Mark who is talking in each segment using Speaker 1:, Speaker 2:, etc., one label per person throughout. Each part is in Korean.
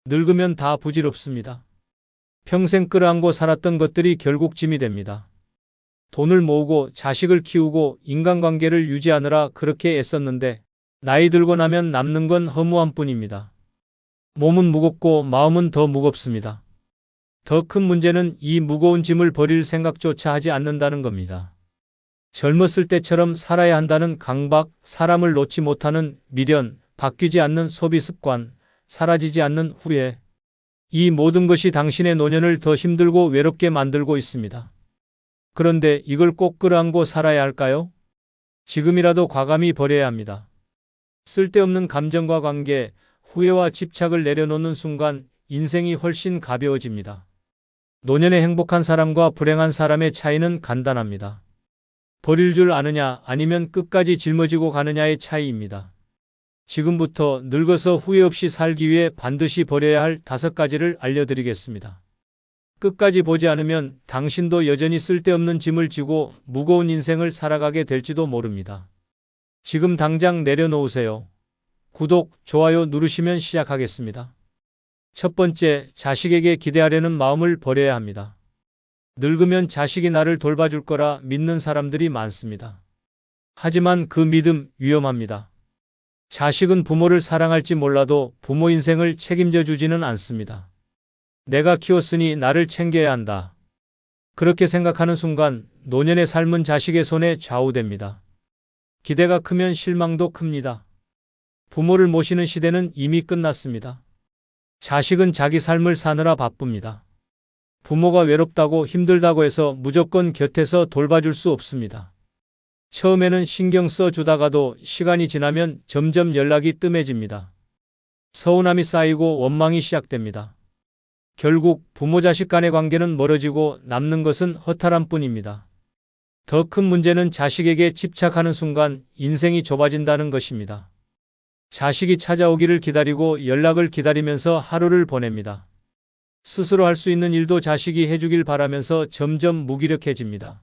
Speaker 1: 늙으면 다 부질없습니다. 평생 끌어안고 살았던 것들이 결국 짐이 됩니다. 돈을 모으고 자식을 키우고 인간관계를 유지하느라 그렇게 애썼는데 나이 들고 나면 남는 건 허무함 뿐입니다. 몸은 무겁고 마음은 더 무겁습니다. 더 큰 문제는 이 무거운 짐을 버릴 생각조차 하지 않는다는 겁니다. 젊었을 때처럼 살아야 한다는 강박, 사람을 놓지 못하는 미련, 바뀌지 않는 소비 습관, 사라지지 않는 후회. 이 모든 것이 당신의 노년을 더 힘들고 외롭게 만들고 있습니다. 그런데 이걸 꼭 끌어안고 살아야 할까요? 지금이라도 과감히 버려야 합니다. 쓸데없는 감정과 관계, 후회와 집착을 내려놓는 순간 인생이 훨씬 가벼워집니다. 노년에 행복한 사람과 불행한 사람의 차이는 간단합니다. 버릴 줄 아느냐 아니면 끝까지 짊어지고 가느냐의 차이입니다. 지금부터 늙어서 후회 없이 살기 위해 반드시 버려야 할 5가지를 알려드리겠습니다. 끝까지 보지 않으면 당신도 여전히 쓸데없는 짐을 지고 무거운 인생을 살아가게 될지도 모릅니다. 지금 당장 내려놓으세요. 구독, 좋아요 누르시면 시작하겠습니다. 첫 번째, 자식에게 기대하려는 마음을 버려야 합니다. 늙으면 자식이 나를 돌봐줄 거라 믿는 사람들이 많습니다. 하지만 그 믿음 위험합니다. 자식은 부모를 사랑할지 몰라도 부모 인생을 책임져 주지는 않습니다. 내가 키웠으니 나를 챙겨야 한다. 그렇게 생각하는 순간 노년의 삶은 자식의 손에 좌우됩니다. 기대가 크면 실망도 큽니다. 부모를 모시는 시대는 이미 끝났습니다. 자식은 자기 삶을 사느라 바쁩니다. 부모가 외롭다고 힘들다고 해서 무조건 곁에서 돌봐줄 수 없습니다. 처음에는 신경 써주다가도 시간이 지나면 점점 연락이 뜸해집니다. 서운함이 쌓이고 원망이 시작됩니다. 결국 부모 자식 간의 관계는 멀어지고 남는 것은 허탈함 뿐입니다. 더 큰 문제는 자식에게 집착하는 순간 인생이 좁아진다는 것입니다. 자식이 찾아오기를 기다리고 연락을 기다리면서 하루를 보냅니다. 스스로 할 수 있는 일도 자식이 해주길 바라면서 점점 무기력해집니다.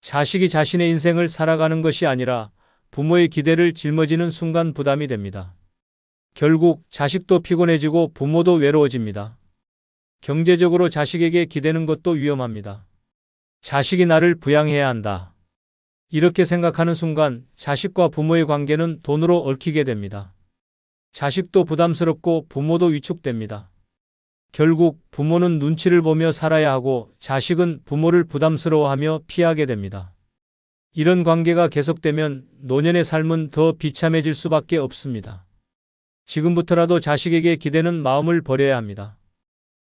Speaker 1: 자식이 자신의 인생을 살아가는 것이 아니라 부모의 기대를 짊어지는 순간 부담이 됩니다. 결국 자식도 피곤해지고 부모도 외로워집니다. 경제적으로 자식에게 기대는 것도 위험합니다. 자식이 나를 부양해야 한다. 이렇게 생각하는 순간 자식과 부모의 관계는 돈으로 얽히게 됩니다. 자식도 부담스럽고 부모도 위축됩니다. 결국 부모는 눈치를 보며 살아야 하고 자식은 부모를 부담스러워하며 피하게 됩니다. 이런 관계가 계속되면 노년의 삶은 더 비참해질 수밖에 없습니다. 지금부터라도 자식에게 기대는 마음을 버려야 합니다.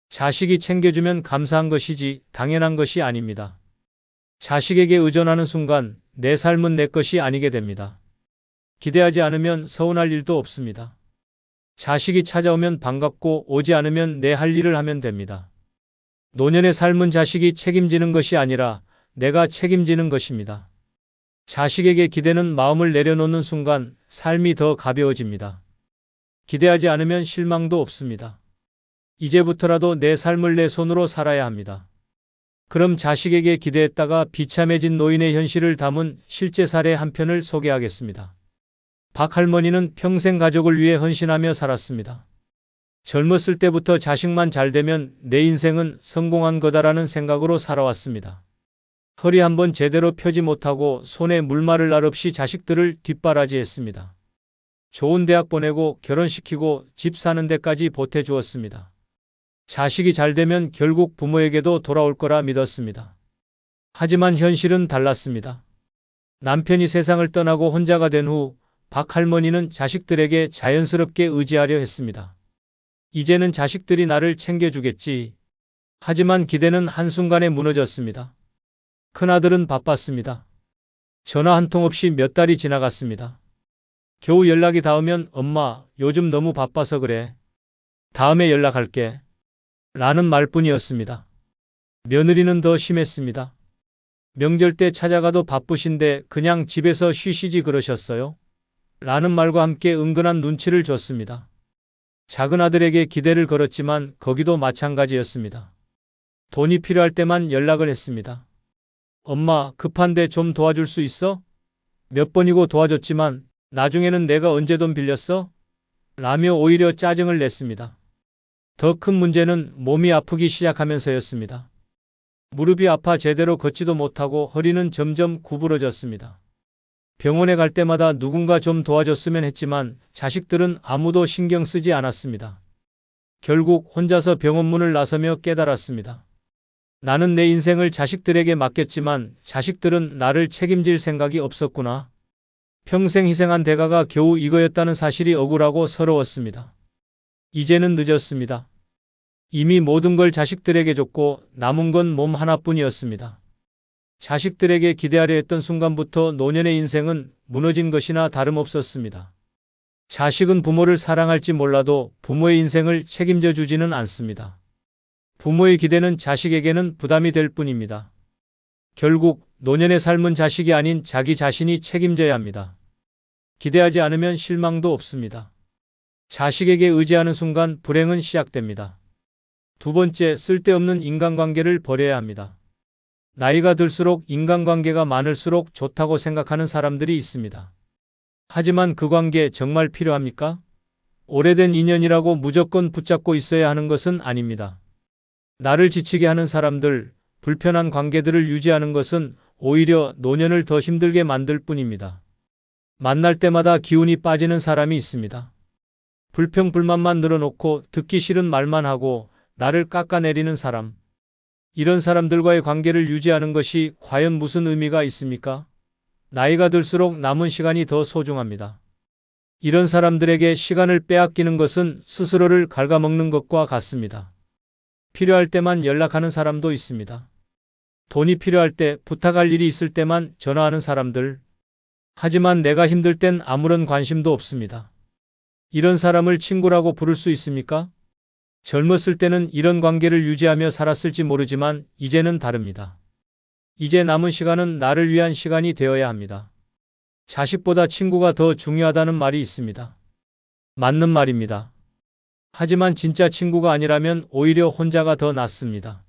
Speaker 1: 자식이 챙겨주면 감사한 것이지 당연한 것이 아닙니다. 자식에게 의존하는 순간 내 삶은 내 것이 아니게 됩니다. 기대하지 않으면 서운할 일도 없습니다. 자식이 찾아오면 반갑고 오지 않으면 내 할 일을 하면 됩니다. 노년의 삶은 자식이 책임지는 것이 아니라 내가 책임지는 것입니다. 자식에게 기대는 마음을 내려놓는 순간 삶이 더 가벼워집니다. 기대하지 않으면 실망도 없습니다. 이제부터라도 내 삶을 내 손으로 살아야 합니다. 그럼 자식에게 기대했다가 비참해진 노인의 현실을 담은 실제 사례 한 편을 소개하겠습니다. 박 할머니는 평생 가족을 위해 헌신하며 살았습니다. 젊었을 때부터 자식만 잘 되면 내 인생은 성공한 거다라는 생각으로 살아왔습니다. 허리 한번 제대로 펴지 못하고 손에 물마를 날 없이 자식들을 뒷바라지했습니다. 좋은 대학 보내고 결혼시키고 집 사는 데까지 보태주었습니다. 자식이 잘 되면 결국 부모에게도 돌아올 거라 믿었습니다. 하지만 현실은 달랐습니다. 남편이 세상을 떠나고 혼자가 된 후 박 할머니는 자식들에게 자연스럽게 의지하려 했습니다. 이제는 자식들이 나를 챙겨주겠지. 하지만 기대는 한순간에 무너졌습니다. 큰아들은 바빴습니다. 전화 한 통 없이 몇 달이 지나갔습니다. 겨우 연락이 닿으면 엄마, 요즘 너무 바빠서 그래. 다음에 연락할게. 라는 말뿐이었습니다. 며느리는 더 심했습니다. 명절 때 찾아가도 바쁘신데 그냥 집에서 쉬시지 그러셨어요? 라는 말과 함께 은근한 눈치를 줬습니다. 작은 아들에게 기대를 걸었지만 거기도 마찬가지였습니다. 돈이 필요할 때만 연락을 했습니다. 엄마, 급한데 좀 도와줄 수 있어? 몇 번이고 도와줬지만 나중에는 내가 언제 돈 빌렸어? 라며 오히려 짜증을 냈습니다. 더 큰 문제는 몸이 아프기 시작하면서였습니다. 무릎이 아파 제대로 걷지도 못하고 허리는 점점 구부러졌습니다. 병원에 갈 때마다 누군가 좀 도와줬으면 했지만 자식들은 아무도 신경 쓰지 않았습니다. 결국 혼자서 병원 문을 나서며 깨달았습니다. 나는 내 인생을 자식들에게 맡겼지만 자식들은 나를 책임질 생각이 없었구나. 평생 희생한 대가가 겨우 이거였다는 사실이 억울하고 서러웠습니다. 이제는 늦었습니다. 이미 모든 걸 자식들에게 줬고 남은 건 몸 하나뿐이었습니다. 자식들에게 기대하려 했던 순간부터 노년의 인생은 무너진 것이나 다름없었습니다. 자식은 부모를 사랑할지 몰라도 부모의 인생을 책임져 주지는 않습니다. 부모의 기대는 자식에게는 부담이 될 뿐입니다. 결국 노년의 삶은 자식이 아닌 자기 자신이 책임져야 합니다. 기대하지 않으면 실망도 없습니다. 자식에게 의지하는 순간 불행은 시작됩니다. 두 번째, 쓸데없는 인간관계를 버려야 합니다. 나이가 들수록 인간관계가 많을수록 좋다고 생각하는 사람들이 있습니다. 하지만 그 관계 정말 필요합니까? 오래된 인연이라고 무조건 붙잡고 있어야 하는 것은 아닙니다. 나를 지치게 하는 사람들, 불편한 관계들을 유지하는 것은 오히려 노년을 더 힘들게 만들 뿐입니다. 만날 때마다 기운이 빠지는 사람이 있습니다. 불평불만만 늘어놓고 듣기 싫은 말만 하고 나를 깎아내리는 사람. 이런 사람들과의 관계를 유지하는 것이 과연 무슨 의미가 있습니까? 나이가 들수록 남은 시간이 더 소중합니다. 이런 사람들에게 시간을 빼앗기는 것은 스스로를 갉아먹는 것과 같습니다. 필요할 때만 연락하는 사람도 있습니다. 돈이 필요할 때, 부탁할 일이 있을 때만 전화하는 사람들. 하지만 내가 힘들 땐 아무런 관심도 없습니다. 이런 사람을 친구라고 부를 수 있습니까? 젊었을 때는 이런 관계를 유지하며 살았을지 모르지만 이제는 다릅니다. 이제 남은 시간은 나를 위한 시간이 되어야 합니다. 자식보다 친구가 더 중요하다는 말이 있습니다. 맞는 말입니다. 하지만 진짜 친구가 아니라면 오히려 혼자가 더 낫습니다.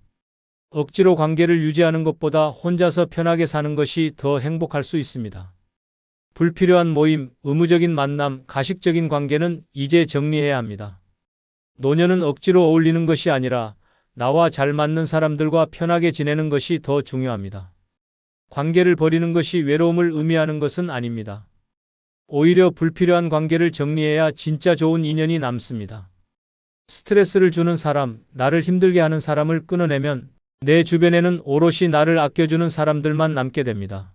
Speaker 1: 억지로 관계를 유지하는 것보다 혼자서 편하게 사는 것이 더 행복할 수 있습니다. 불필요한 모임, 의무적인 만남, 가식적인 관계는 이제 정리해야 합니다. 노년은 억지로 어울리는 것이 아니라 나와 잘 맞는 사람들과 편하게 지내는 것이 더 중요합니다. 관계를 버리는 것이 외로움을 의미하는 것은 아닙니다. 오히려 불필요한 관계를 정리해야 진짜 좋은 인연이 남습니다. 스트레스를 주는 사람, 나를 힘들게 하는 사람을 끊어내면 내 주변에는 오롯이 나를 아껴주는 사람들만 남게 됩니다.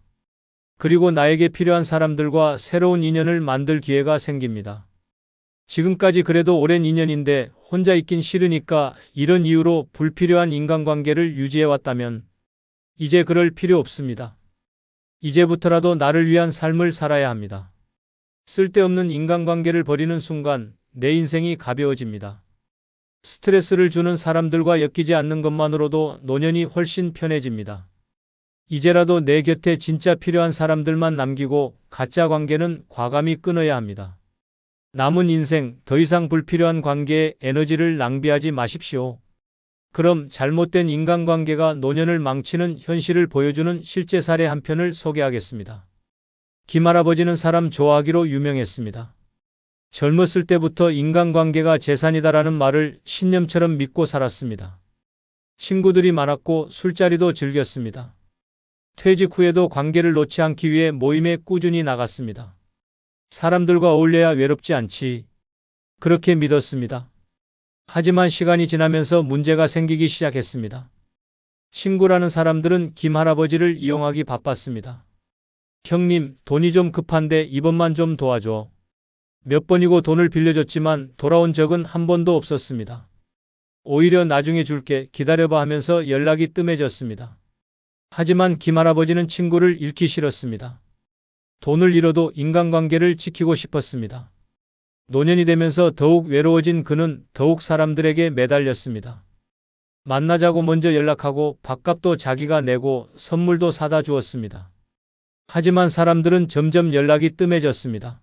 Speaker 1: 그리고 나에게 필요한 사람들과 새로운 인연을 만들 기회가 생깁니다. 지금까지 그래도 오랜 인연인데 혼자 있긴 싫으니까 이런 이유로 불필요한 인간관계를 유지해왔다면 이제 그럴 필요 없습니다. 이제부터라도 나를 위한 삶을 살아야 합니다. 쓸데없는 인간관계를 버리는 순간 내 인생이 가벼워집니다. 스트레스를 주는 사람들과 엮이지 않는 것만으로도 노년이 훨씬 편해집니다. 이제라도 내 곁에 진짜 필요한 사람들만 남기고 가짜 관계는 과감히 끊어야 합니다. 남은 인생 더 이상 불필요한 관계에 에너지를 낭비하지 마십시오. 그럼 잘못된 인간관계가 노년을 망치는 현실을 보여주는 실제 사례 한 편을 소개하겠습니다. 김할아버지는 사람 좋아하기로 유명했습니다. 젊었을 때부터 인간관계가 재산이다라는 말을 신념처럼 믿고 살았습니다. 친구들이 많았고 술자리도 즐겼습니다. 퇴직 후에도 관계를 놓지 않기 위해 모임에 꾸준히 나갔습니다. 사람들과 어울려야 외롭지 않지. 그렇게 믿었습니다. 하지만 시간이 지나면서 문제가 생기기 시작했습니다. 친구라는 사람들은 김할아버지를 이용하기 바빴습니다. 형님, 돈이 좀 급한데 이번만 좀 도와줘. 몇 번이고 돈을 빌려줬지만 돌아온 적은 한 번도 없었습니다. 오히려 나중에 줄게, 기다려봐 하면서 연락이 뜸해졌습니다. 하지만 김할아버지는 친구를 잃기 싫었습니다. 돈을 잃어도 인간관계를 지키고 싶었습니다. 노년이 되면서 더욱 외로워진 그는 더욱 사람들에게 매달렸습니다. 만나자고 먼저 연락하고 밥값도 자기가 내고 선물도 사다 주었습니다. 하지만 사람들은 점점 연락이 뜸해졌습니다.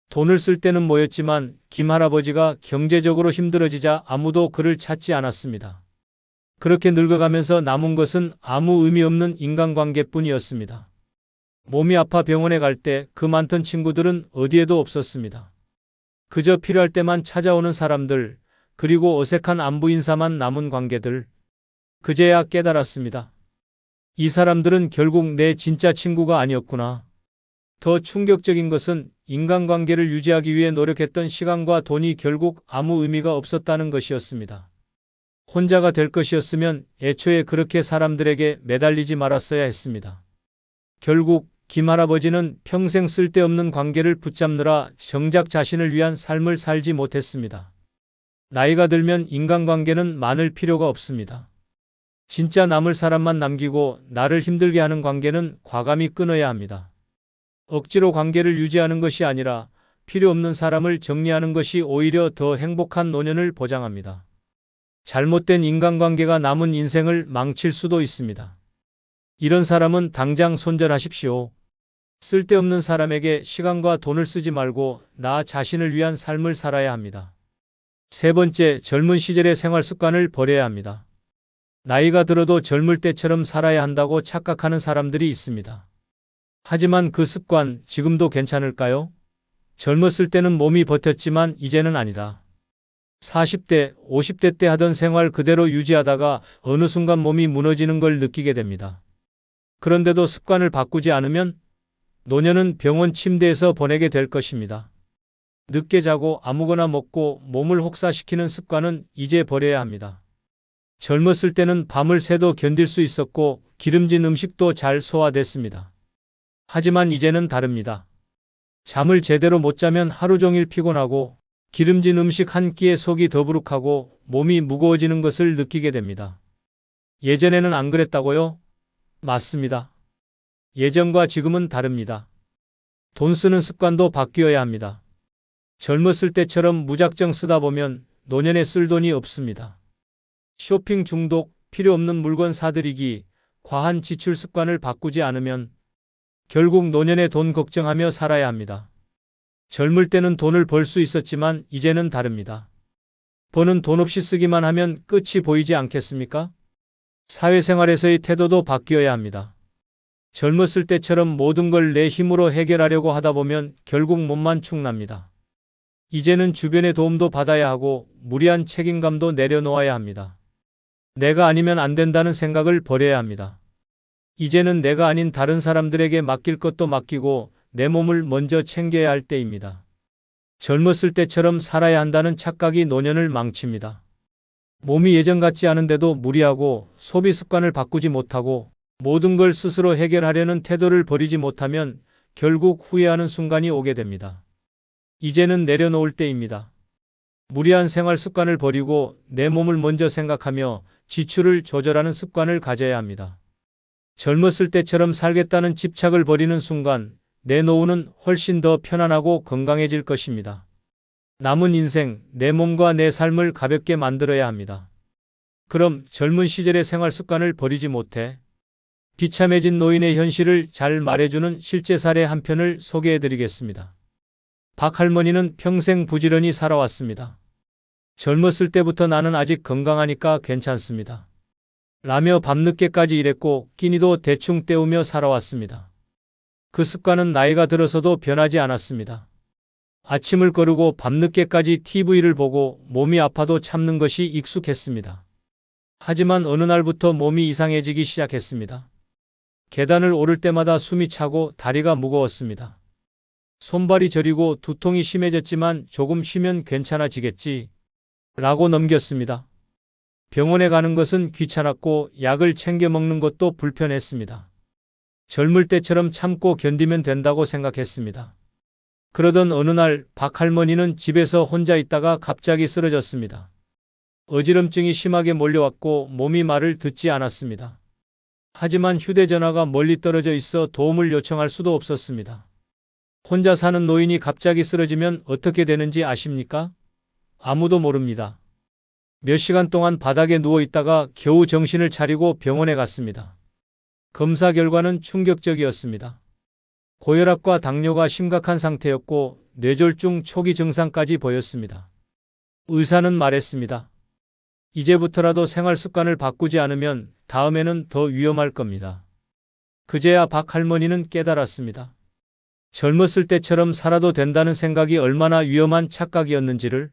Speaker 1: 돈을 쓸 때는 모였지만 김할아버지가 경제적으로 힘들어지자 아무도 그를 찾지 않았습니다. 그렇게 늙어가면서 남은 것은 아무 의미 없는 인간관계뿐이었습니다. 몸이 아파 병원에 갈 때 그 많던 친구들은 어디에도 없었습니다. 그저 필요할 때만 찾아오는 사람들, 그리고 어색한 안부 인사만 남은 관계들. 그제야 깨달았습니다. 이 사람들은 결국 내 진짜 친구가 아니었구나. 더 충격적인 것은 인간관계를 유지하기 위해 노력했던 시간과 돈이 결국 아무 의미가 없었다는 것이었습니다. 혼자가 될 것이었으면 애초에 그렇게 사람들에게 매달리지 말았어야 했습니다. 결국 김 할아버지는 평생 쓸데없는 관계를 붙잡느라 정작 자신을 위한 삶을 살지 못했습니다. 나이가 들면 인간관계는 많을 필요가 없습니다. 진짜 남을 사람만 남기고 나를 힘들게 하는 관계는 과감히 끊어야 합니다. 억지로 관계를 유지하는 것이 아니라 필요 없는 사람을 정리하는 것이 오히려 더 행복한 노년을 보장합니다. 잘못된 인간관계가 남은 인생을 망칠 수도 있습니다. 이런 사람은 당장 손절하십시오. 쓸데없는 사람에게 시간과 돈을 쓰지 말고 나 자신을 위한 삶을 살아야 합니다. 세 번째, 젊은 시절의 생활 습관을 버려야 합니다. 나이가 들어도 젊을 때처럼 살아야 한다고 착각하는 사람들이 있습니다. 하지만 그 습관 지금도 괜찮을까요? 젊었을 때는 몸이 버텼지만 이제는 아니다. 40대, 50대 때 하던 생활 그대로 유지하다가 어느 순간 몸이 무너지는 걸 느끼게 됩니다. 그런데도 습관을 바꾸지 않으면 노년은 병원 침대에서 보내게 될 것입니다. 늦게 자고 아무거나 먹고 몸을 혹사시키는 습관은 이제 버려야 합니다. 젊었을 때는 밤을 새도 견딜 수 있었고 기름진 음식도 잘 소화됐습니다. 하지만 이제는 다릅니다. 잠을 제대로 못 자면 하루 종일 피곤하고 기름진 음식 한 끼에 속이 더부룩하고 몸이 무거워지는 것을 느끼게 됩니다. 예전에는 안 그랬다고요? 맞습니다. 예전과 지금은 다릅니다. 돈 쓰는 습관도 바뀌어야 합니다. 젊었을 때처럼 무작정 쓰다 보면 노년에 쓸 돈이 없습니다. 쇼핑 중독, 필요 없는 물건 사들이기, 과한 지출 습관을 바꾸지 않으면 결국 노년에 돈 걱정하며 살아야 합니다. 젊을 때는 돈을 벌 수 있었지만 이제는 다릅니다. 버는 돈 없이 쓰기만 하면 끝이 보이지 않겠습니까? 사회생활에서의 태도도 바뀌어야 합니다. 젊었을 때처럼 모든 걸 내 힘으로 해결하려고 하다 보면 결국 몸만 축납니다. 이제는 주변의 도움도 받아야 하고 무리한 책임감도 내려놓아야 합니다. 내가 아니면 안 된다는 생각을 버려야 합니다. 이제는 내가 아닌 다른 사람들에게 맡길 것도 맡기고 내 몸을 먼저 챙겨야 할 때입니다. 젊었을 때처럼 살아야 한다는 착각이 노년을 망칩니다. 몸이 예전 같지 않은데도 무리하고 소비 습관을 바꾸지 못하고 모든 걸 스스로 해결하려는 태도를 버리지 못하면 결국 후회하는 순간이 오게 됩니다. 이제는 내려놓을 때입니다. 무리한 생활 습관을 버리고 내 몸을 먼저 생각하며 지출을 조절하는 습관을 가져야 합니다. 젊었을 때처럼 살겠다는 집착을 버리는 순간 내 노후는 훨씬 더 편안하고 건강해질 것입니다. 남은 인생, 내 몸과 내 삶을 가볍게 만들어야 합니다. 그럼 젊은 시절의 생활 습관을 버리지 못해 비참해진 노인의 현실을 잘 말해주는 실제 사례 한 편을 소개해드리겠습니다. 박 할머니는 평생 부지런히 살아왔습니다. 젊었을 때부터 나는 아직 건강하니까 괜찮습니다. 라며 밤늦게까지 일했고 끼니도 대충 때우며 살아왔습니다. 그 습관은 나이가 들어서도 변하지 않았습니다. 아침을 거르고 밤늦게까지 TV를 보고 몸이 아파도 참는 것이 익숙했습니다. 하지만 어느 날부터 몸이 이상해지기 시작했습니다. 계단을 오를 때마다 숨이 차고 다리가 무거웠습니다. 손발이 저리고 두통이 심해졌지만 조금 쉬면 괜찮아지겠지 라고 넘겼습니다. 병원에 가는 것은 귀찮았고 약을 챙겨 먹는 것도 불편했습니다. 젊을 때처럼 참고 견디면 된다고 생각했습니다. 그러던 어느 날 박 할머니는 집에서 혼자 있다가 갑자기 쓰러졌습니다. 어지럼증이 심하게 몰려왔고 몸이 말을 듣지 않았습니다. 하지만 휴대전화가 멀리 떨어져 있어 도움을 요청할 수도 없었습니다. 혼자 사는 노인이 갑자기 쓰러지면 어떻게 되는지 아십니까? 아무도 모릅니다. 몇 시간 동안 바닥에 누워 있다가 겨우 정신을 차리고 병원에 갔습니다. 검사 결과는 충격적이었습니다. 고혈압과 당뇨가 심각한 상태였고 뇌졸중 초기 증상까지 보였습니다. 의사는 말했습니다. 이제부터라도 생활 습관을 바꾸지 않으면 다음에는 더 위험할 겁니다. 그제야 박 할머니는 깨달았습니다. 젊었을 때처럼 살아도 된다는 생각이 얼마나 위험한 착각이었는지를.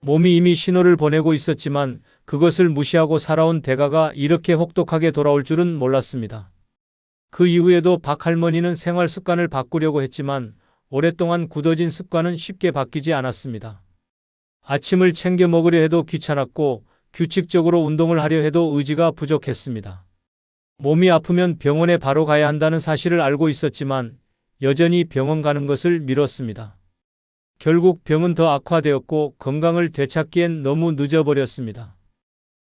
Speaker 1: 몸이 이미 신호를 보내고 있었지만 그것을 무시하고 살아온 대가가 이렇게 혹독하게 돌아올 줄은 몰랐습니다. 그 이후에도 박 할머니는 생활 습관을 바꾸려고 했지만 오랫동안 굳어진 습관은 쉽게 바뀌지 않았습니다. 아침을 챙겨 먹으려 해도 귀찮았고 규칙적으로 운동을 하려 해도 의지가 부족했습니다. 몸이 아프면 병원에 바로 가야 한다는 사실을 알고 있었지만 여전히 병원 가는 것을 미뤘습니다. 결국 병은 더 악화되었고 건강을 되찾기엔 너무 늦어버렸습니다.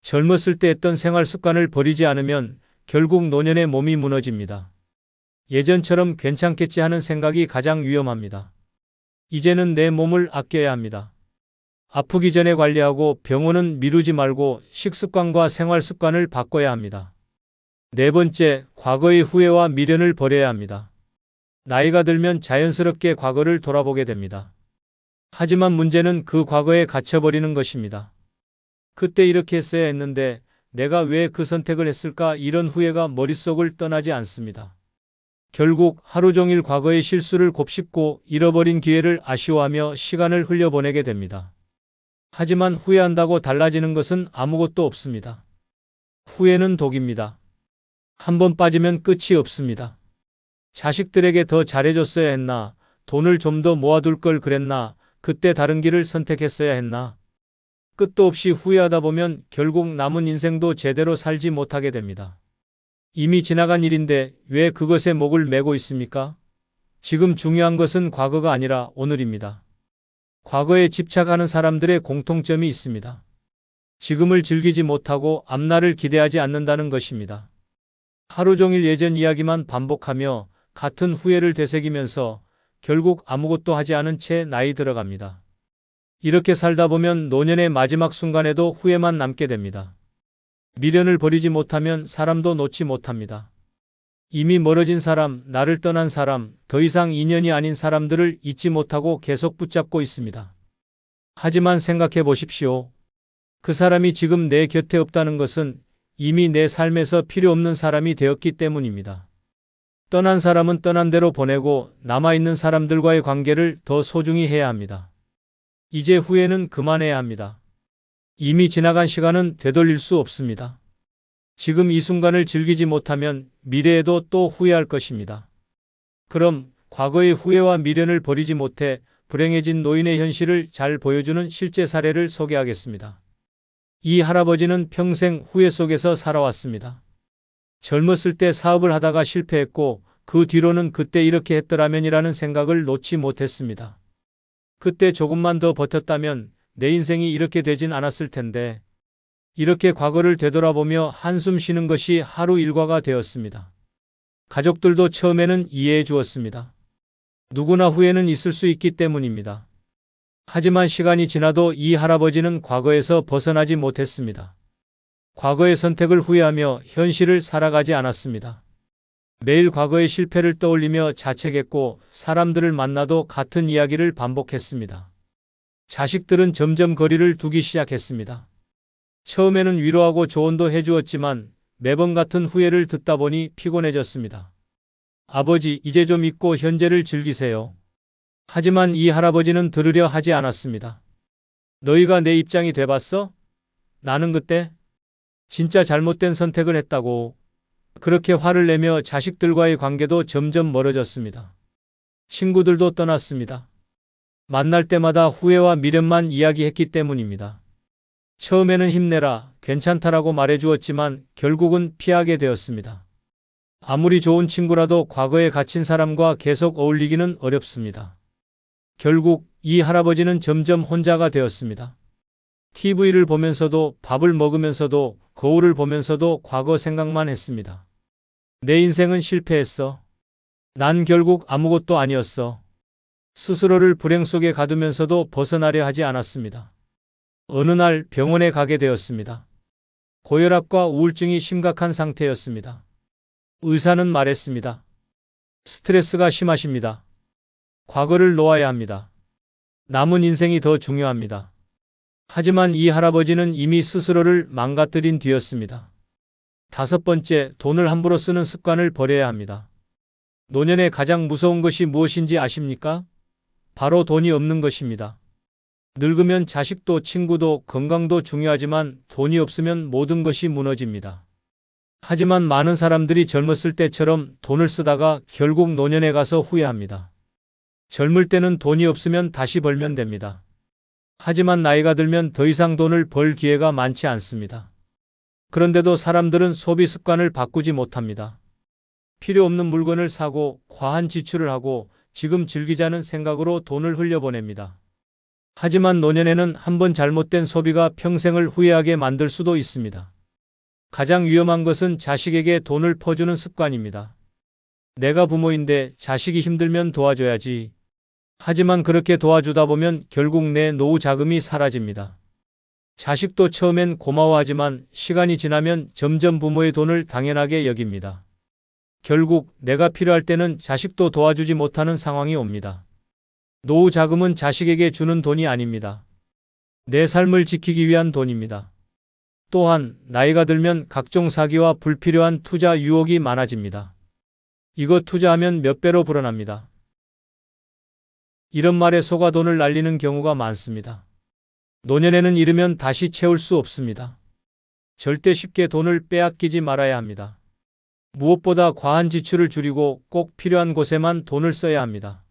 Speaker 1: 젊었을 때 했던 생활 습관을 버리지 않으면 결국 노년에 몸이 무너집니다. 예전처럼 괜찮겠지 하는 생각이 가장 위험합니다. 이제는 내 몸을 아껴야 합니다. 아프기 전에 관리하고 병원은 미루지 말고 식습관과 생활 습관을 바꿔야 합니다. 네 번째, 과거의 후회와 미련을 버려야 합니다. 나이가 들면 자연스럽게 과거를 돌아보게 됩니다. 하지만 문제는 그 과거에 갇혀버리는 것입니다. 그때 이렇게 했어야 했는데 내가 왜 그 선택을 했을까, 이런 후회가 머릿속을 떠나지 않습니다. 결국 하루 종일 과거의 실수를 곱씹고 잃어버린 기회를 아쉬워하며 시간을 흘려보내게 됩니다. 하지만 후회한다고 달라지는 것은 아무것도 없습니다. 후회는 독입니다. 한번 빠지면 끝이 없습니다. 자식들에게 더 잘해줬어야 했나, 돈을 좀 더 모아둘 걸 그랬나, 그때 다른 길을 선택했어야 했나. 끝도 없이 후회하다 보면 결국 남은 인생도 제대로 살지 못하게 됩니다. 이미 지나간 일인데 왜 그것에 목을 매고 있습니까? 지금 중요한 것은 과거가 아니라 오늘입니다. 과거에 집착하는 사람들의 공통점이 있습니다. 지금을 즐기지 못하고 앞날을 기대하지 않는다는 것입니다. 하루 종일 예전 이야기만 반복하며 같은 후회를 되새기면서 결국 아무것도 하지 않은 채 나이 들어갑니다. 이렇게 살다 보면 노년의 마지막 순간에도 후회만 남게 됩니다. 미련을 버리지 못하면 사람도 놓지 못합니다. 이미 멀어진 사람, 나를 떠난 사람, 더 이상 인연이 아닌 사람들을 잊지 못하고 계속 붙잡고 있습니다. 하지만 생각해 보십시오. 그 사람이 지금 내 곁에 없다는 것은 이미 내 삶에서 필요 없는 사람이 되었기 때문입니다. 떠난 사람은 떠난 대로 보내고 남아있는 사람들과의 관계를 더 소중히 해야 합니다. 이제 후회는 그만해야 합니다. 이미 지나간 시간은 되돌릴 수 없습니다. 지금 이 순간을 즐기지 못하면 미래에도 또 후회할 것입니다. 그럼 과거의 후회와 미련을 버리지 못해 불행해진 노인의 현실을 잘 보여주는 실제 사례를 소개하겠습니다. 이 할아버지는 평생 후회 속에서 살아왔습니다. 젊었을 때 사업을 하다가 실패했고 그 뒤로는 그때 이렇게 했더라면이라는 생각을 놓지 못했습니다. 그때 조금만 더 버텼다면 내 인생이 이렇게 되진 않았을 텐데. 이렇게 과거를 되돌아보며 한숨 쉬는 것이 하루 일과가 되었습니다. 가족들도 처음에는 이해해 주었습니다. 누구나 후회는 있을 수 있기 때문입니다. 하지만 시간이 지나도 이 할아버지는 과거에서 벗어나지 못했습니다. 과거의 선택을 후회하며 현실을 살아가지 않았습니다. 매일 과거의 실패를 떠올리며 자책했고 사람들을 만나도 같은 이야기를 반복했습니다. 자식들은 점점 거리를 두기 시작했습니다. 처음에는 위로하고 조언도 해주었지만 매번 같은 후회를 듣다 보니 피곤해졌습니다. 아버지, 이제 좀 잊고 현재를 즐기세요. 하지만 이 할아버지는 들으려 하지 않았습니다. 너희가 내 입장이 돼봤어? 나는 그때 진짜 잘못된 선택을 했다고. 그렇게 화를 내며 자식들과의 관계도 점점 멀어졌습니다. 친구들도 떠났습니다. 만날 때마다 후회와 미련만 이야기했기 때문입니다. 처음에는 힘내라, 괜찮다라고 말해주었지만 결국은 피하게 되었습니다. 아무리 좋은 친구라도 과거에 갇힌 사람과 계속 어울리기는 어렵습니다. 결국 이 할아버지는 점점 혼자가 되었습니다. TV를 보면서도 밥을 먹으면서도 거울을 보면서도 과거 생각만 했습니다. 내 인생은 실패했어. 난 결국 아무것도 아니었어. 스스로를 불행 속에 가두면서도 벗어나려 하지 않았습니다. 어느 날 병원에 가게 되었습니다. 고혈압과 우울증이 심각한 상태였습니다. 의사는 말했습니다. 스트레스가 심하십니다. 과거를 놓아야 합니다. 남은 인생이 더 중요합니다. 하지만 이 할아버지는 이미 스스로를 망가뜨린 뒤였습니다. 다섯 번째, 돈을 함부로 쓰는 습관을 버려야 합니다. 노년에 가장 무서운 것이 무엇인지 아십니까? 바로 돈이 없는 것입니다. 늙으면 자식도 친구도 건강도 중요하지만 돈이 없으면 모든 것이 무너집니다. 하지만 많은 사람들이 젊었을 때처럼 돈을 쓰다가 결국 노년에 가서 후회합니다. 젊을 때는 돈이 없으면 다시 벌면 됩니다. 하지만 나이가 들면 더 이상 돈을 벌 기회가 많지 않습니다. 그런데도 사람들은 소비 습관을 바꾸지 못합니다. 필요 없는 물건을 사고 과한 지출을 하고 지금 즐기자는 생각으로 돈을 흘려보냅니다. 하지만 노년에는 한번 잘못된 소비가 평생을 후회하게 만들 수도 있습니다. 가장 위험한 것은 자식에게 돈을 퍼주는 습관입니다. 내가 부모인데 자식이 힘들면 도와줘야지. 하지만 그렇게 도와주다 보면 결국 내 노후 자금이 사라집니다. 자식도 처음엔 고마워하지만 시간이 지나면 점점 부모의 돈을 당연하게 여깁니다. 결국 내가 필요할 때는 자식도 도와주지 못하는 상황이 옵니다. 노후 자금은 자식에게 주는 돈이 아닙니다. 내 삶을 지키기 위한 돈입니다. 또한 나이가 들면 각종 사기와 불필요한 투자 유혹이 많아집니다. 이거 투자하면 몇 배로 불어납니다. 이런 말에 속아 돈을 날리는 경우가 많습니다. 노년에는 이르면 다시 채울 수 없습니다. 절대 쉽게 돈을 빼앗기지 말아야 합니다. 무엇보다 과한 지출을 줄이고 꼭 필요한 곳에만 돈을 써야 합니다.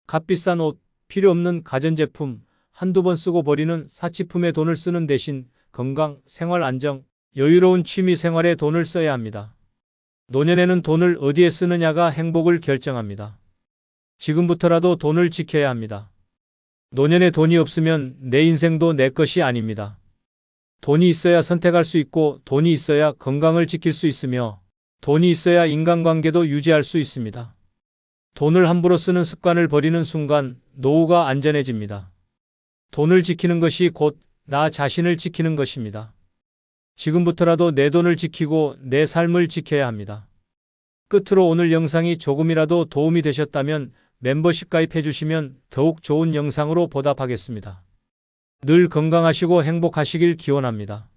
Speaker 1: 값비싼 옷, 필요 없는 가전제품, 한두 번 쓰고 버리는 사치품에 돈을 쓰는 대신 건강, 생활 안정, 여유로운 취미 생활에 돈을 써야 합니다. 노년에는 돈을 어디에 쓰느냐가 행복을 결정합니다. 지금부터라도 돈을 지켜야 합니다. 노년에 돈이 없으면 내 인생도 내 것이 아닙니다. 돈이 있어야 선택할 수 있고 돈이 있어야 건강을 지킬 수 있으며 돈이 있어야 인간관계도 유지할 수 있습니다. 돈을 함부로 쓰는 습관을 버리는 순간 노후가 안전해집니다. 돈을 지키는 것이 곧 나 자신을 지키는 것입니다. 지금부터라도 내 돈을 지키고 내 삶을 지켜야 합니다. 끝으로 오늘 영상이 조금이라도 도움이 되셨다면 멤버십 가입해 주시면 더욱 좋은 영상으로 보답하겠습니다. 늘 건강하시고 행복하시길 기원합니다.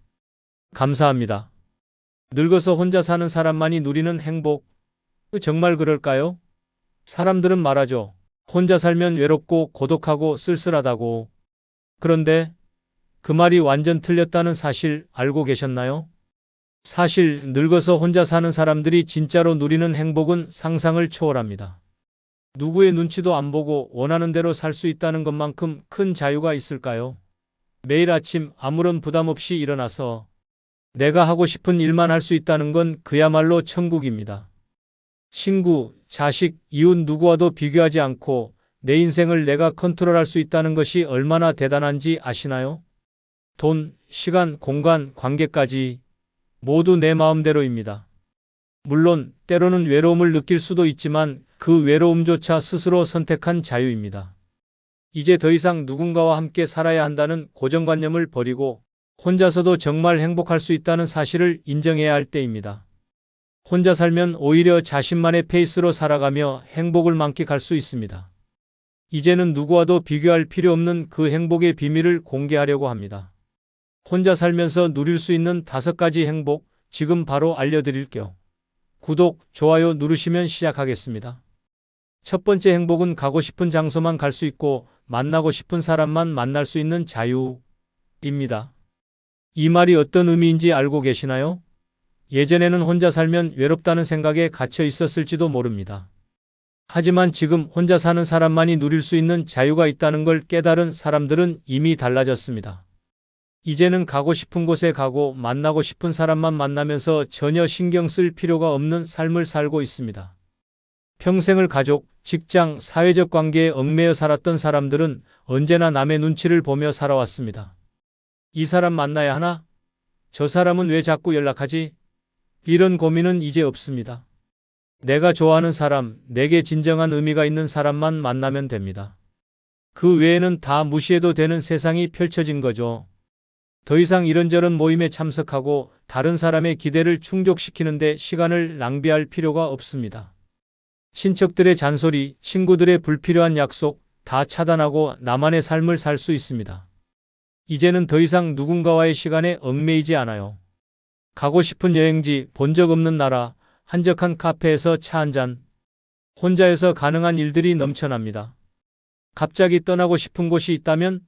Speaker 1: 감사합니다. 늙어서 혼자 사는 사람만이 누리는 행복, 정말 그럴까요? 사람들은 말하죠. 혼자 살면 외롭고 고독하고 쓸쓸하다고. 그런데 그 말이 완전 틀렸다는 사실 알고 계셨나요? 사실 늙어서 혼자 사는 사람들이 진짜로 누리는 행복은 상상을 초월합니다. 누구의 눈치도 안 보고 원하는 대로 살 수 있다는 것만큼 큰 자유가 있을까요? 매일 아침 아무런 부담 없이 일어나서 내가 하고 싶은 일만 할 수 있다는 건 그야말로 천국입니다. 친구, 자식, 이웃 누구와도 비교하지 않고 내 인생을 내가 컨트롤할 수 있다는 것이 얼마나 대단한지 아시나요? 돈, 시간, 공간, 관계까지 모두 내 마음대로입니다. 물론 때로는 외로움을 느낄 수도 있지만 그 외로움조차 스스로 선택한 자유입니다. 이제 더 이상 누군가와 함께 살아야 한다는 고정관념을 버리고 혼자서도 정말 행복할 수 있다는 사실을 인정해야 할 때입니다. 혼자 살면 오히려 자신만의 페이스로 살아가며 행복을 만끽할 수 있습니다. 이제는 누구와도 비교할 필요 없는 그 행복의 비밀을 공개하려고 합니다. 혼자 살면서 누릴 수 있는 5가지 행복, 지금 바로 알려드릴게요. 구독, 좋아요 누르시면 시작하겠습니다. 첫 번째 행복은 가고 싶은 장소만 갈 수 있고 만나고 싶은 사람만 만날 수 있는 자유입니다. 이 말이 어떤 의미인지 알고 계시나요? 예전에는 혼자 살면 외롭다는 생각에 갇혀 있었을지도 모릅니다. 하지만 지금 혼자 사는 사람만이 누릴 수 있는 자유가 있다는 걸 깨달은 사람들은 이미 달라졌습니다. 이제는 가고 싶은 곳에 가고 만나고 싶은 사람만 만나면서 전혀 신경 쓸 필요가 없는 삶을 살고 있습니다. 평생을 가족, 직장, 사회적 관계에 얽매여 살았던 사람들은 언제나 남의 눈치를 보며 살아왔습니다. 이 사람 만나야 하나? 저 사람은 왜 자꾸 연락하지? 이런 고민은 이제 없습니다. 내가 좋아하는 사람, 내게 진정한 의미가 있는 사람만 만나면 됩니다. 그 외에는 다 무시해도 되는 세상이 펼쳐진 거죠. 더 이상 이런저런 모임에 참석하고 다른 사람의 기대를 충족시키는데 시간을 낭비할 필요가 없습니다. 친척들의 잔소리, 친구들의 불필요한 약속 다 차단하고 나만의 삶을 살 수 있습니다. 이제는 더 이상 누군가와의 시간에 얽매이지 않아요. 가고 싶은 여행지, 본 적 없는 나라, 한적한 카페에서 차 한잔. 혼자여서 가능한 일들이 넘쳐납니다. 갑자기 떠나고 싶은 곳이 있다면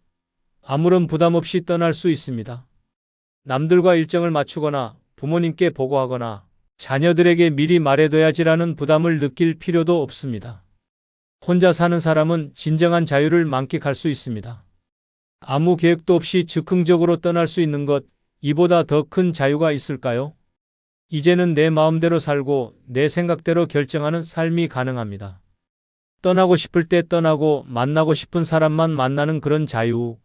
Speaker 1: 아무런 부담 없이 떠날 수 있습니다. 남들과 일정을 맞추거나 부모님께 보고하거나 자녀들에게 미리 말해둬야지라는 부담을 느낄 필요도 없습니다. 혼자 사는 사람은 진정한 자유를 만끽할 수 있습니다. 아무 계획도 없이 즉흥적으로 떠날 수 있는 것, 이보다 더 큰 자유가 있을까요? 이제는 내 마음대로 살고 내 생각대로 결정하는 삶이 가능합니다. 떠나고 싶을 때 떠나고 만나고 싶은 사람만 만나는 그런 자유.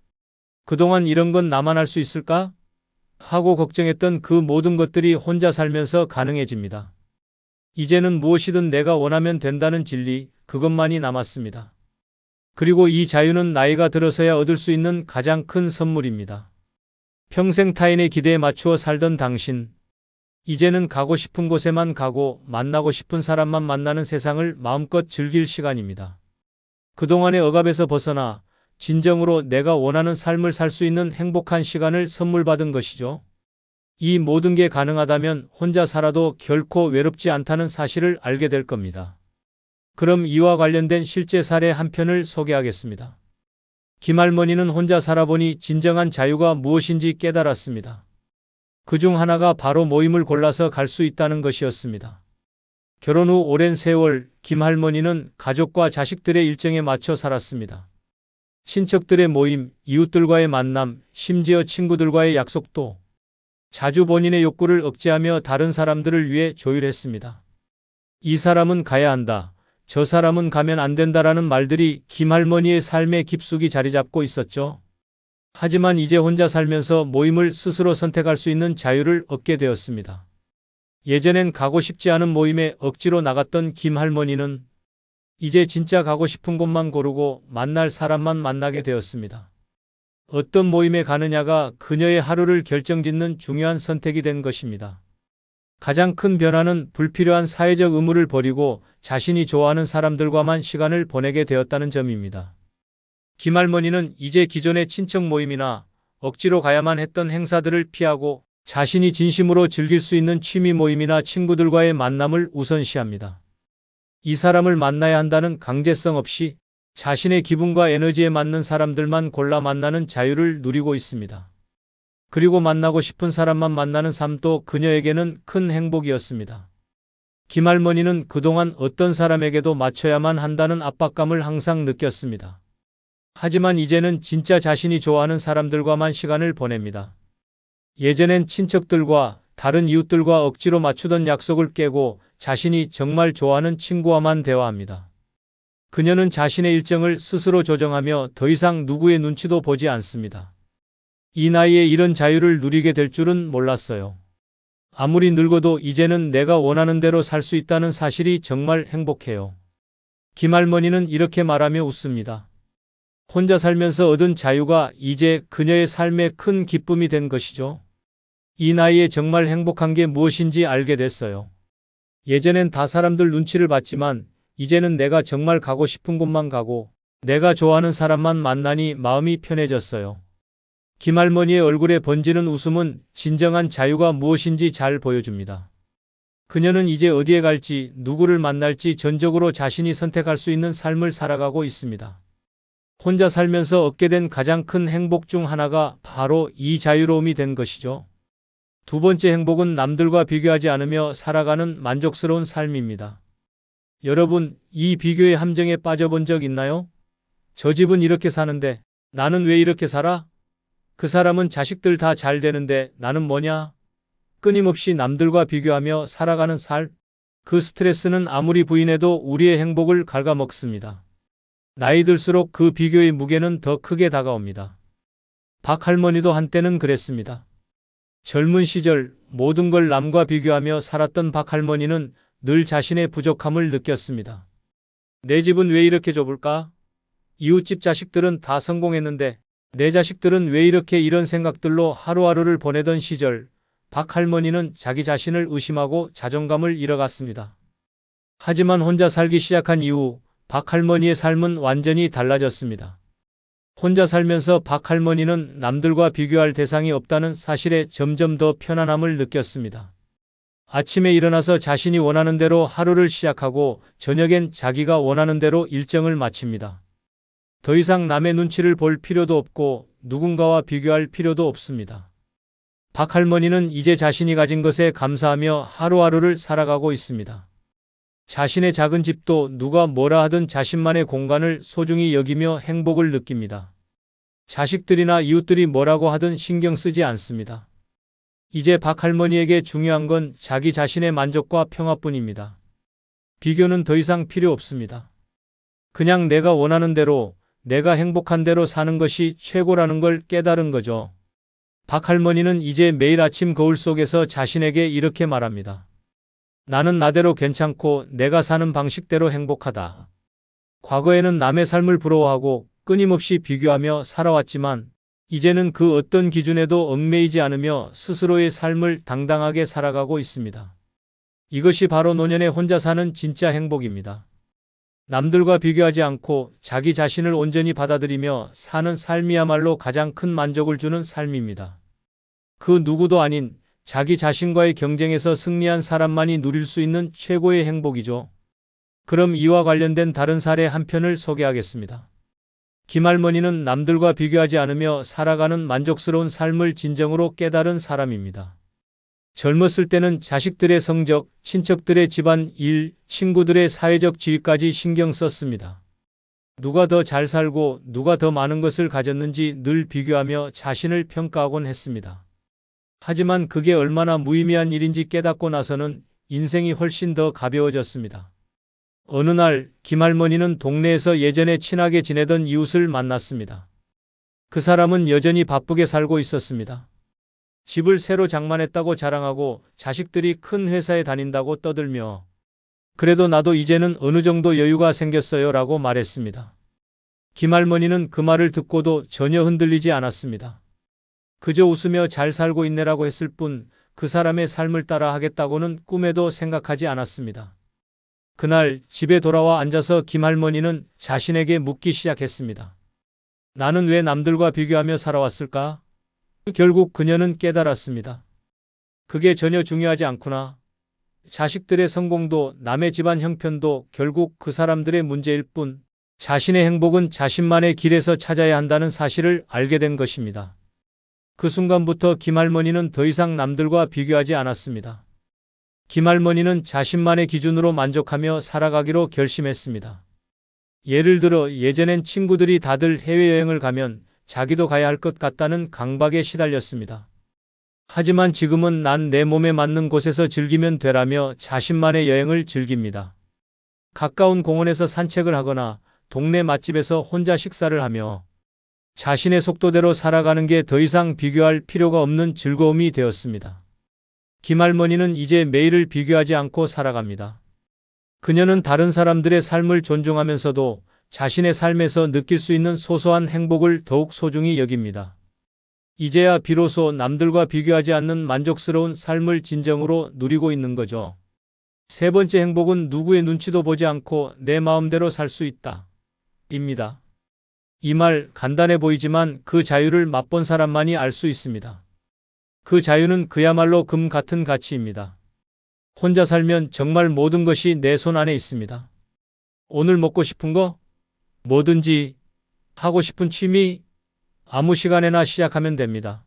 Speaker 1: 그동안 이런 건 나만 할 수 있을까? 하고 걱정했던 그 모든 것들이 혼자 살면서 가능해집니다. 이제는 무엇이든 내가 원하면 된다는 진리, 그것만이 남았습니다. 그리고 이 자유는 나이가 들어서야 얻을 수 있는 가장 큰 선물입니다. 평생 타인의 기대에 맞추어 살던 당신, 이제는 가고 싶은 곳에만 가고 만나고 싶은 사람만 만나는 세상을 마음껏 즐길 시간입니다. 그동안의 억압에서 벗어나 진정으로 내가 원하는 삶을 살 수 있는 행복한 시간을 선물 받은 것이죠. 이 모든 게 가능하다면 혼자 살아도 결코 외롭지 않다는 사실을 알게 될 겁니다. 그럼 이와 관련된 실제 사례 한 편을 소개하겠습니다. 김할머니는 혼자 살아보니 진정한 자유가 무엇인지 깨달았습니다. 그중 하나가 바로 모임을 골라서 갈 수 있다는 것이었습니다. 결혼 후 오랜 세월 김할머니는 가족과 자식들의 일정에 맞춰 살았습니다. 친척들의 모임, 이웃들과의 만남, 심지어 친구들과의 약속도 자주 본인의 욕구를 억제하며 다른 사람들을 위해 조율했습니다. 이 사람은 가야 한다. 저 사람은 가면 안 된다라는 말들이 김할머니의 삶에 깊숙이 자리 잡고 있었죠. 하지만 이제 혼자 살면서 모임을 스스로 선택할 수 있는 자유를 얻게 되었습니다. 예전엔 가고 싶지 않은 모임에 억지로 나갔던 김할머니는 이제 진짜 가고 싶은 곳만 고르고 만날 사람만 만나게 되었습니다. 어떤 모임에 가느냐가 그녀의 하루를 결정짓는 중요한 선택이 된 것입니다. 가장 큰 변화는 불필요한 사회적 의무를 버리고 자신이 좋아하는 사람들과만 시간을 보내게 되었다는 점입니다. 김할머니는 이제 기존의 친척 모임이나 억지로 가야만 했던 행사들을 피하고 자신이 진심으로 즐길 수 있는 취미 모임이나 친구들과의 만남을 우선시합니다. 이 사람을 만나야 한다는 강제성 없이 자신의 기분과 에너지에 맞는 사람들만 골라 만나는 자유를 누리고 있습니다. 그리고 만나고 싶은 사람만 만나는 삶도 그녀에게는 큰 행복이었습니다. 김할머니는 그동안 어떤 사람에게도 맞춰야만 한다는 압박감을 항상 느꼈습니다. 하지만 이제는 진짜 자신이 좋아하는 사람들과만 시간을 보냅니다. 예전엔 친척들과 다른 이웃들과 억지로 맞추던 약속을 깨고 자신이 정말 좋아하는 친구와만 대화합니다. 그녀는 자신의 일정을 스스로 조정하며 더 이상 누구의 눈치도 보지 않습니다. 이 나이에 이런 자유를 누리게 될 줄은 몰랐어요. 아무리 늙어도 이제는 내가 원하는 대로 살 수 있다는 사실이 정말 행복해요. 김할머니는 이렇게 말하며 웃습니다. 혼자 살면서 얻은 자유가 이제 그녀의 삶에 큰 기쁨이 된 것이죠. 이 나이에 정말 행복한 게 무엇인지 알게 됐어요. 예전엔 다 사람들 눈치를 봤지만 이제는 내가 정말 가고 싶은 곳만 가고 내가 좋아하는 사람만 만나니 마음이 편해졌어요. 김할머니의 얼굴에 번지는 웃음은 진정한 자유가 무엇인지 잘 보여줍니다. 그녀는 이제 어디에 갈지 누구를 만날지 전적으로 자신이 선택할 수 있는 삶을 살아가고 있습니다. 혼자 살면서 얻게 된 가장 큰 행복 중 하나가 바로 이 자유로움이 된 것이죠. 두 번째 행복은 남들과 비교하지 않으며 살아가는 만족스러운 삶입니다. 여러분, 이 비교의 함정에 빠져본 적 있나요? 저 집은 이렇게 사는데 나는 왜 이렇게 살아? 그 사람은 자식들 다 잘 되는데 나는 뭐냐? 끊임없이 남들과 비교하며 살아가는 살. 그 스트레스는 아무리 부인해도 우리의 행복을 갉아먹습니다. 나이 들수록 그 비교의 무게는 더 크게 다가옵니다. 박할머니도 한때는 그랬습니다. 젊은 시절 모든 걸 남과 비교하며 살았던 박할머니는 늘 자신의 부족함을 느꼈습니다. 내 집은 왜 이렇게 좁을까? 이웃집 자식들은 다 성공했는데 내 자식들은 왜 이렇게 이런 생각들로 하루하루를 보내던 시절, 박할머니는 자기 자신을 의심하고 자존감을 잃어갔습니다. 하지만 혼자 살기 시작한 이후 박할머니의 삶은 완전히 달라졌습니다. 혼자 살면서 박할머니는 남들과 비교할 대상이 없다는 사실에 점점 더 편안함을 느꼈습니다. 아침에 일어나서 자신이 원하는 대로 하루를 시작하고 저녁엔 자기가 원하는 대로 일정을 마칩니다. 더 이상 남의 눈치를 볼 필요도 없고 누군가와 비교할 필요도 없습니다. 박 할머니는 이제 자신이 가진 것에 감사하며 하루하루를 살아가고 있습니다. 자신의 작은 집도 누가 뭐라 하든 자신만의 공간을 소중히 여기며 행복을 느낍니다. 자식들이나 이웃들이 뭐라고 하든 신경 쓰지 않습니다. 이제 박 할머니에게 중요한 건 자기 자신의 만족과 평화뿐입니다. 비교는 더 이상 필요 없습니다. 그냥 내가 원하는 대로, 내가 행복한 대로 사는 것이 최고라는 걸 깨달은 거죠. 박 할머니는 이제 매일 아침 거울 속에서 자신에게 이렇게 말합니다. 나는 나대로 괜찮고 내가 사는 방식대로 행복하다. 과거에는 남의 삶을 부러워하고 끊임없이 비교하며 살아왔지만 이제는 그 어떤 기준에도 얽매이지 않으며 스스로의 삶을 당당하게 살아가고 있습니다. 이것이 바로 노년에 혼자 사는 진짜 행복입니다. 남들과 비교하지 않고 자기 자신을 온전히 받아들이며 사는 삶이야말로 가장 큰 만족을 주는 삶입니다. 그 누구도 아닌 자기 자신과의 경쟁에서 승리한 사람만이 누릴 수 있는 최고의 행복이죠. 그럼 이와 관련된 다른 사례 한 편을 소개하겠습니다. 김할머니는 남들과 비교하지 않으며 살아가는 만족스러운 삶을 진정으로 깨달은 사람입니다. 젊었을 때는 자식들의 성적, 친척들의 집안 일, 친구들의 사회적 지위까지 신경 썼습니다. 누가 더 잘 살고 누가 더 많은 것을 가졌는지 늘 비교하며 자신을 평가하곤 했습니다. 하지만 그게 얼마나 무의미한 일인지 깨닫고 나서는 인생이 훨씬 더 가벼워졌습니다. 어느 날 김할머니는 동네에서 예전에 친하게 지내던 이웃을 만났습니다. 그 사람은 여전히 바쁘게 살고 있었습니다. 집을 새로 장만했다고 자랑하고 자식들이 큰 회사에 다닌다고 떠들며 그래도 나도 이제는 어느 정도 여유가 생겼어요 라고 말했습니다. 김할머니는 그 말을 듣고도 전혀 흔들리지 않았습니다. 그저 웃으며 잘 살고 있네라고 했을 뿐 그 사람의 삶을 따라 하겠다고는 꿈에도 생각하지 않았습니다. 그날 집에 돌아와 앉아서 김할머니는 자신에게 묻기 시작했습니다. 나는 왜 남들과 비교하며 살아왔을까? 결국 그녀는 깨달았습니다. 그게 전혀 중요하지 않구나. 자식들의 성공도 남의 집안 형편도 결국 그 사람들의 문제일 뿐 자신의 행복은 자신만의 길에서 찾아야 한다는 사실을 알게 된 것입니다. 그 순간부터 김할머니는 더 이상 남들과 비교하지 않았습니다. 김할머니는 자신만의 기준으로 만족하며 살아가기로 결심했습니다. 예를 들어 예전엔 친구들이 다들 해외여행을 가면 자기도 가야 할 것 같다는 강박에 시달렸습니다. 하지만 지금은 난 내 몸에 맞는 곳에서 즐기면 되라며 자신만의 여행을 즐깁니다. 가까운 공원에서 산책을 하거나 동네 맛집에서 혼자 식사를 하며 자신의 속도대로 살아가는 게 더 이상 비교할 필요가 없는 즐거움이 되었습니다. 김할머니는 이제 매일을 비교하지 않고 살아갑니다. 그녀는 다른 사람들의 삶을 존중하면서도 자신의 삶에서 느낄 수 있는 소소한 행복을 더욱 소중히 여깁니다. 이제야 비로소 남들과 비교하지 않는 만족스러운 삶을 진정으로 누리고 있는 거죠. 세 번째 행복은 누구의 눈치도 보지 않고 내 마음대로 살 수 있다. 입니다. 이 말 간단해 보이지만 그 자유를 맛본 사람만이 알 수 있습니다. 그 자유는 그야말로 금 같은 가치입니다. 혼자 살면 정말 모든 것이 내 손 안에 있습니다. 오늘 먹고 싶은 거? 뭐든지, 하고 싶은 취미? 아무 시간에나 시작하면 됩니다.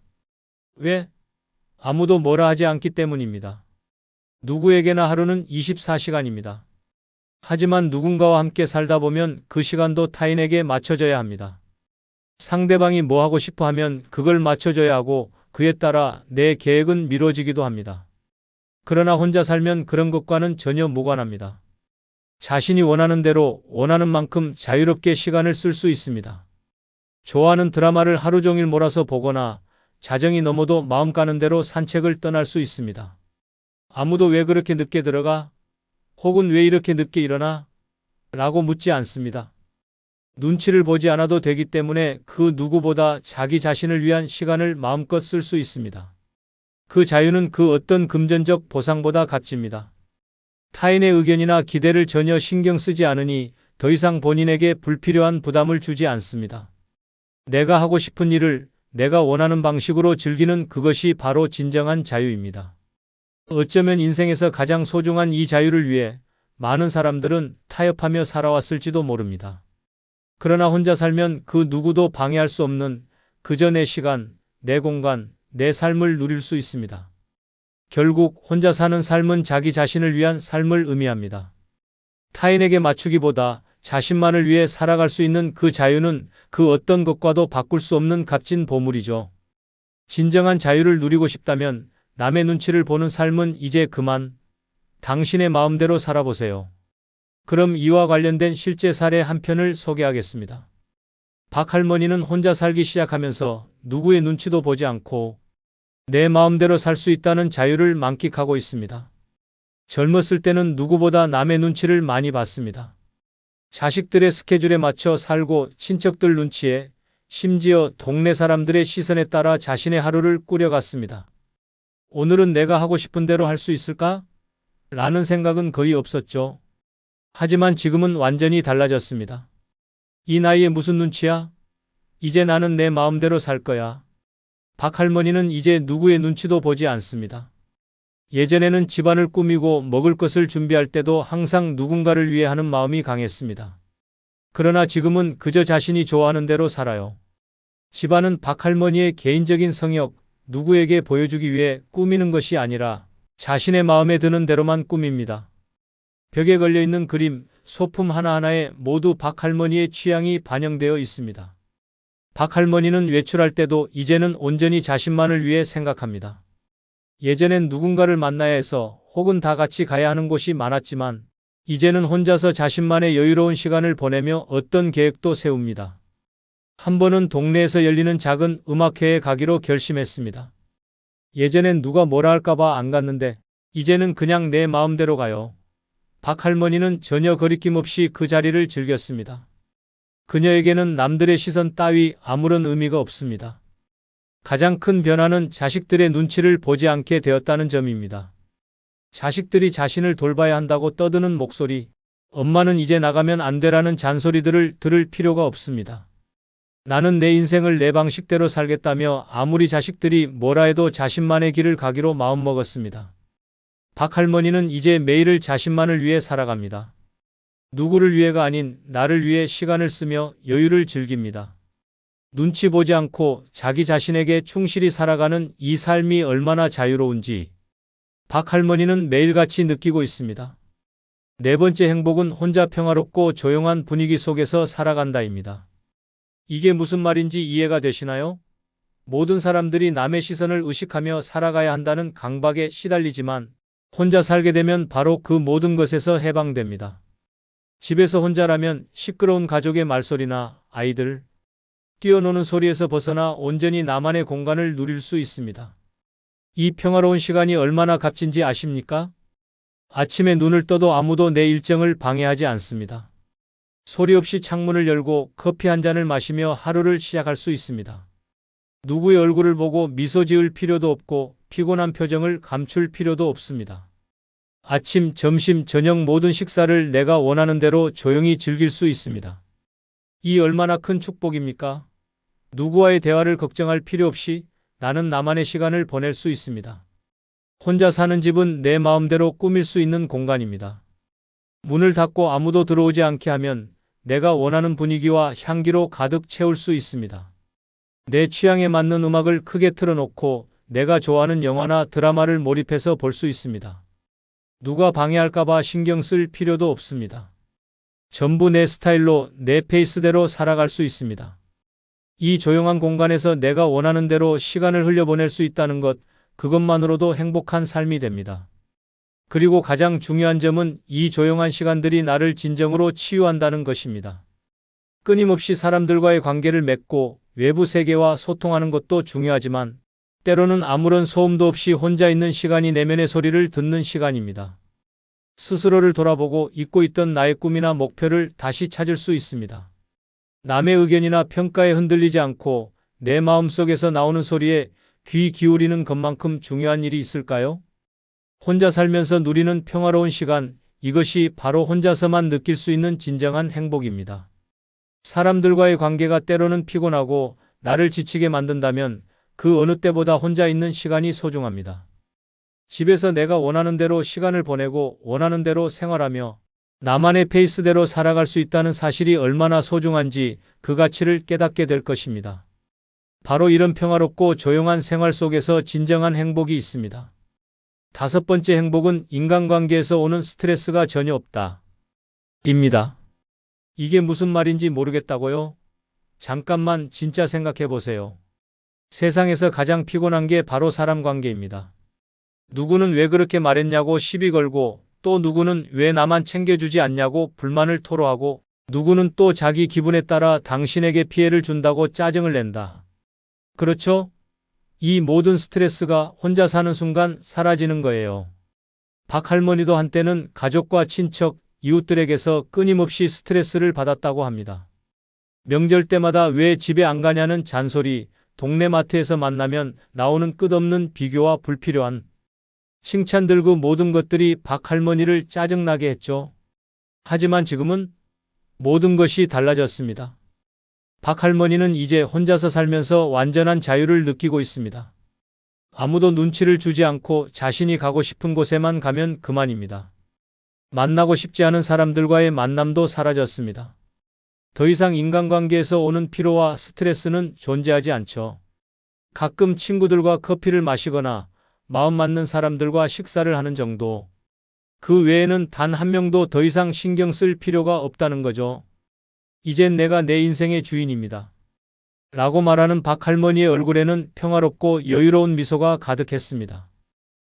Speaker 1: 왜? 아무도 뭐라 하지 않기 때문입니다. 누구에게나 하루는 24시간입니다. 하지만 누군가와 함께 살다 보면 그 시간도 타인에게 맞춰져야 합니다. 상대방이 뭐 하고 싶어 하면 그걸 맞춰줘야 하고 그에 따라 내 계획은 미뤄지기도 합니다. 그러나 혼자 살면 그런 것과는 전혀 무관합니다. 자신이 원하는 대로 원하는 만큼 자유롭게 시간을 쓸 수 있습니다. 좋아하는 드라마를 하루 종일 몰아서 보거나 자정이 넘어도 마음 가는 대로 산책을 떠날 수 있습니다. 아무도 왜 그렇게 늦게 들어가? 혹은 왜 이렇게 늦게 일어나? 라고 묻지 않습니다. 눈치를 보지 않아도 되기 때문에 그 누구보다 자기 자신을 위한 시간을 마음껏 쓸 수 있습니다. 그 자유는 그 어떤 금전적 보상보다 값집니다. 타인의 의견이나 기대를 전혀 신경 쓰지 않으니 더 이상 본인에게 불필요한 부담을 주지 않습니다. 내가 하고 싶은 일을 내가 원하는 방식으로 즐기는 그것이 바로 진정한 자유입니다. 어쩌면 인생에서 가장 소중한 이 자유를 위해 많은 사람들은 타협하며 살아왔을지도 모릅니다. 그러나 혼자 살면 그 누구도 방해할 수 없는 그저 내 시간, 내 공간, 내 삶을 누릴 수 있습니다. 결국 혼자 사는 삶은 자기 자신을 위한 삶을 의미합니다. 타인에게 맞추기보다 자신만을 위해 살아갈 수 있는 그 자유는 그 어떤 것과도 바꿀 수 없는 값진 보물이죠. 진정한 자유를 누리고 싶다면 남의 눈치를 보는 삶은 이제 그만 당신의 마음대로 살아보세요. 그럼 이와 관련된 실제 사례 한 편을 소개하겠습니다. 박 할머니는 혼자 살기 시작하면서 누구의 눈치도 보지 않고 내 마음대로 살 수 있다는 자유를 만끽하고 있습니다. 젊었을 때는 누구보다 남의 눈치를 많이 봤습니다. 자식들의 스케줄에 맞춰 살고 친척들 눈치에 심지어 동네 사람들의 시선에 따라 자신의 하루를 꾸려갔습니다. 오늘은 내가 하고 싶은 대로 할 수 있을까? 라는 생각은 거의 없었죠. 하지만 지금은 완전히 달라졌습니다. 이 나이에 무슨 눈치야? 이제 나는 내 마음대로 살 거야. 박 할머니는 이제 누구의 눈치도 보지 않습니다. 예전에는 집안을 꾸미고 먹을 것을 준비할 때도 항상 누군가를 위해 하는 마음이 강했습니다. 그러나 지금은 그저 자신이 좋아하는 대로 살아요. 집안은 박 할머니의 개인적인 성역, 누구에게 보여주기 위해 꾸미는 것이 아니라 자신의 마음에 드는 대로만 꾸밉니다. 벽에 걸려있는 그림, 소품 하나하나에 모두 박 할머니의 취향이 반영되어 있습니다. 박 할머니는 외출할 때도 이제는 온전히 자신만을 위해 생각합니다. 예전엔 누군가를 만나야 해서 혹은 다 같이 가야 하는 곳이 많았지만 이제는 혼자서 자신만의 여유로운 시간을 보내며 어떤 계획도 세웁니다. 한 번은 동네에서 열리는 작은 음악회에 가기로 결심했습니다. 예전엔 누가 뭐라 할까봐 안 갔는데 이제는 그냥 내 마음대로 가요. 박 할머니는 전혀 거리낌 없이 그 자리를 즐겼습니다. 그녀에게는 남들의 시선 따위 아무런 의미가 없습니다. 가장 큰 변화는 자식들의 눈치를 보지 않게 되었다는 점입니다. 자식들이 자신을 돌봐야 한다고 떠드는 목소리, 엄마는 이제 나가면 안 되라는 잔소리들을 들을 필요가 없습니다. 나는 내 인생을 내 방식대로 살겠다며 아무리 자식들이 뭐라 해도 자신만의 길을 가기로 마음먹었습니다. 박 할머니는 이제 매일을 자신만을 위해 살아갑니다. 누구를 위해가 아닌 나를 위해 시간을 쓰며 여유를 즐깁니다. 눈치 보지 않고 자기 자신에게 충실히 살아가는 이 삶이 얼마나 자유로운지 박 할머니는 매일같이 느끼고 있습니다. 네 번째 행복은 혼자 평화롭고 조용한 분위기 속에서 살아간다입니다. 이게 무슨 말인지 이해가 되시나요? 모든 사람들이 남의 시선을 의식하며 살아가야 한다는 강박에 시달리지만 혼자 살게 되면 바로 그 모든 것에서 해방됩니다. 집에서 혼자라면 시끄러운 가족의 말소리나 아이들, 뛰어노는 소리에서 벗어나 온전히 나만의 공간을 누릴 수 있습니다. 이 평화로운 시간이 얼마나 값진지 아십니까? 아침에 눈을 떠도 아무도 내 일정을 방해하지 않습니다. 소리 없이 창문을 열고 커피 한 잔을 마시며 하루를 시작할 수 있습니다. 누구의 얼굴을 보고 미소 지을 필요도 없고 피곤한 표정을 감출 필요도 없습니다. 아침, 점심, 저녁 모든 식사를 내가 원하는 대로 조용히 즐길 수 있습니다. 이 얼마나 큰 축복입니까? 누구와의 대화를 걱정할 필요 없이 나는 나만의 시간을 보낼 수 있습니다. 혼자 사는 집은 내 마음대로 꾸밀 수 있는 공간입니다. 문을 닫고 아무도 들어오지 않게 하면 내가 원하는 분위기와 향기로 가득 채울 수 있습니다. 내 취향에 맞는 음악을 크게 틀어놓고 내가 좋아하는 영화나 드라마를 몰입해서 볼 수 있습니다. 누가 방해할까봐 신경 쓸 필요도 없습니다. 전부 내 스타일로 내 페이스대로 살아갈 수 있습니다. 이 조용한 공간에서 내가 원하는 대로 시간을 흘려보낼 수 있다는 것, 그것만으로도 행복한 삶이 됩니다. 그리고 가장 중요한 점은 이 조용한 시간들이 나를 진정으로 치유한다는 것입니다. 끊임없이 사람들과의 관계를 맺고 외부 세계와 소통하는 것도 중요하지만 때로는 아무런 소음도 없이 혼자 있는 시간이 내면의 소리를 듣는 시간입니다. 스스로를 돌아보고 잊고 있던 나의 꿈이나 목표를 다시 찾을 수 있습니다. 남의 의견이나 평가에 흔들리지 않고 내 마음속에서 나오는 소리에 귀 기울이는 것만큼 중요한 일이 있을까요? 혼자 살면서 누리는 평화로운 시간, 이것이 바로 혼자서만 느낄 수 있는 진정한 행복입니다. 사람들과의 관계가 때로는 피곤하고 나를 지치게 만든다면 그 어느 때보다 혼자 있는 시간이 소중합니다. 집에서 내가 원하는 대로 시간을 보내고 원하는 대로 생활하며 나만의 페이스대로 살아갈 수 있다는 사실이 얼마나 소중한지 그 가치를 깨닫게 될 것입니다. 바로 이런 평화롭고 조용한 생활 속에서 진정한 행복이 있습니다. 다섯 번째 행복은 인간관계에서 오는 스트레스가 전혀 없다. 입니다. 이게 무슨 말인지 모르겠다고요? 잠깐만 진짜 생각해 보세요. 세상에서 가장 피곤한 게 바로 사람 관계입니다. 누구는 왜 그렇게 말했냐고 시비 걸고, 또 누구는 왜 나만 챙겨주지 않냐고 불만을 토로하고, 누구는 또 자기 기분에 따라 당신에게 피해를 준다고 짜증을 낸다. 그렇죠? 이 모든 스트레스가 혼자 사는 순간 사라지는 거예요. 박 할머니도 한때는 가족과 친척, 이웃들에게서 끊임없이 스트레스를 받았다고 합니다. 명절 때마다 왜 집에 안 가냐는 잔소리, 동네 마트에서 만나면 나오는 끝없는 비교와 불필요한 칭찬들, 그 모든 것들이 박 할머니를 짜증나게 했죠. 하지만 지금은 모든 것이 달라졌습니다. 박 할머니는 이제 혼자서 살면서 완전한 자유를 느끼고 있습니다. 아무도 눈치를 주지 않고 자신이 가고 싶은 곳에만 가면 그만입니다. 만나고 싶지 않은 사람들과의 만남도 사라졌습니다. 더 이상 인간관계에서 오는 피로와 스트레스는 존재하지 않죠. 가끔 친구들과 커피를 마시거나 마음 맞는 사람들과 식사를 하는 정도. 그 외에는 단 한 명도 더 이상 신경 쓸 필요가 없다는 거죠. 이젠 내가 내 인생의 주인입니다. 라고 말하는 박 할머니의 얼굴에는 평화롭고 여유로운 미소가 가득했습니다.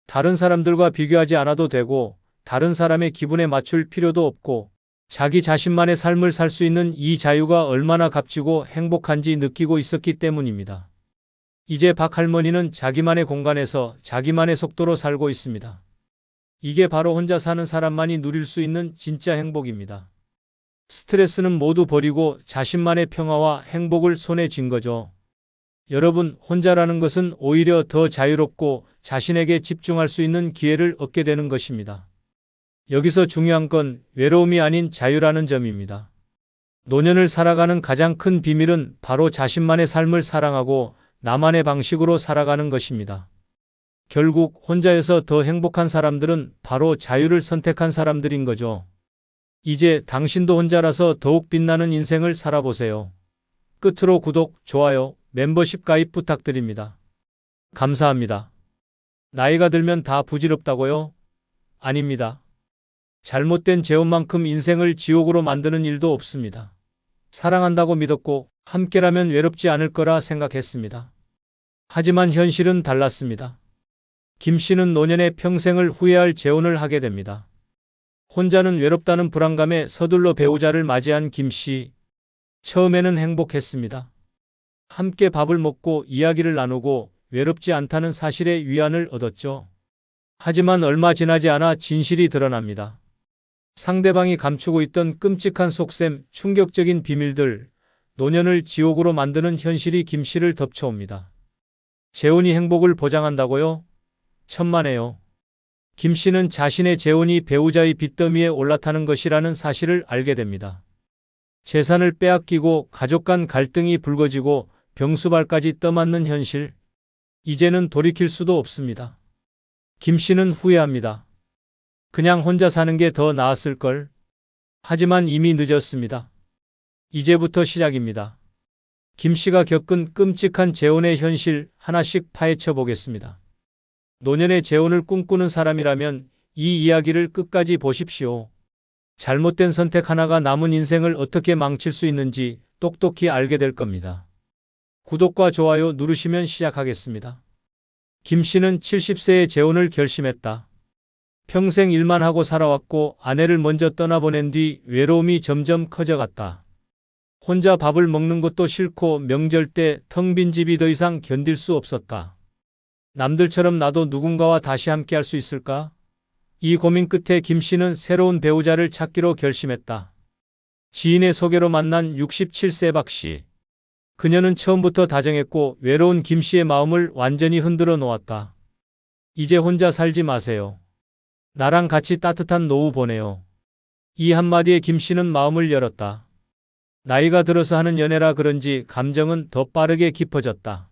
Speaker 1: 다른 사람들과 비교하지 않아도 되고, 다른 사람의 기분에 맞출 필요도 없고, 자기 자신만의 삶을 살 수 있는 이 자유가 얼마나 값지고 행복한지 느끼고 있었기 때문입니다. 이제 박 할머니는 자기만의 공간에서 자기만의 속도로 살고 있습니다. 이게 바로 혼자 사는 사람만이 누릴 수 있는 진짜 행복입니다. 스트레스는 모두 버리고 자신만의 평화와 행복을 손에 쥔 거죠. 여러분, 혼자라는 것은 오히려 더 자유롭고 자신에게 집중할 수 있는 기회를 얻게 되는 것입니다. 여기서 중요한 건 외로움이 아닌 자유라는 점입니다. 노년을 살아가는 가장 큰 비밀은 바로 자신만의 삶을 사랑하고 나만의 방식으로 살아가는 것입니다. 결국 혼자여서 더 행복한 사람들은 바로 자유를 선택한 사람들인 거죠. 이제 당신도 혼자라서 더욱 빛나는 인생을 살아보세요. 끝으로 구독, 좋아요, 멤버십 가입 부탁드립니다. 감사합니다. 나이가 들면 다 부질없다고요? 아닙니다. 잘못된 재혼만큼 인생을 지옥으로 만드는 일도 없습니다. 사랑한다고 믿었고 함께라면 외롭지 않을 거라 생각했습니다. 하지만 현실은 달랐습니다. 김 씨는 노년에 평생을 후회할 재혼을 하게 됩니다. 혼자는 외롭다는 불안감에 서둘러 배우자를 맞이한 김 씨. 처음에는 행복했습니다. 함께 밥을 먹고 이야기를 나누고 외롭지 않다는 사실에 위안을 얻었죠. 하지만 얼마 지나지 않아 진실이 드러납니다. 상대방이 감추고 있던 끔찍한 속셈, 충격적인 비밀들, 노년을 지옥으로 만드는 현실이 김 씨를 덮쳐옵니다. 재혼이 행복을 보장한다고요? 천만에요. 김 씨는 자신의 재혼이 배우자의 빚더미에 올라타는 것이라는 사실을 알게 됩니다. 재산을 빼앗기고 가족 간 갈등이 불거지고 병수발까지 떠맡는 현실. 이제는 돌이킬 수도 없습니다. 김 씨는 후회합니다. 그냥 혼자 사는 게 더 나았을걸. 하지만 이미 늦었습니다. 이제부터 시작입니다. 김 씨가 겪은 끔찍한 재혼의 현실 하나씩 파헤쳐 보겠습니다. 노년의 재혼을 꿈꾸는 사람이라면 이 이야기를 끝까지 보십시오. 잘못된 선택 하나가 남은 인생을 어떻게 망칠 수 있는지 똑똑히 알게 될 겁니다. 구독과 좋아요 누르시면 시작하겠습니다. 김 씨는 70세에 재혼을 결심했다. 평생 일만 하고 살아왔고 아내를 먼저 떠나보낸 뒤 외로움이 점점 커져갔다. 혼자 밥을 먹는 것도 싫고 명절 때 텅 빈 집이 더 이상 견딜 수 없었다. 남들처럼 나도 누군가와 다시 함께할 수 있을까? 이 고민 끝에 김 씨는 새로운 배우자를 찾기로 결심했다. 지인의 소개로 만난 67세 박 씨. 그녀는 처음부터 다정했고 외로운 김 씨의 마음을 완전히 흔들어 놓았다. 이제 혼자 살지 마세요. 나랑 같이 따뜻한 노후 보내요. 이 한마디에 김 씨는 마음을 열었다. 나이가 들어서 하는 연애라 그런지 감정은 더 빠르게 깊어졌다.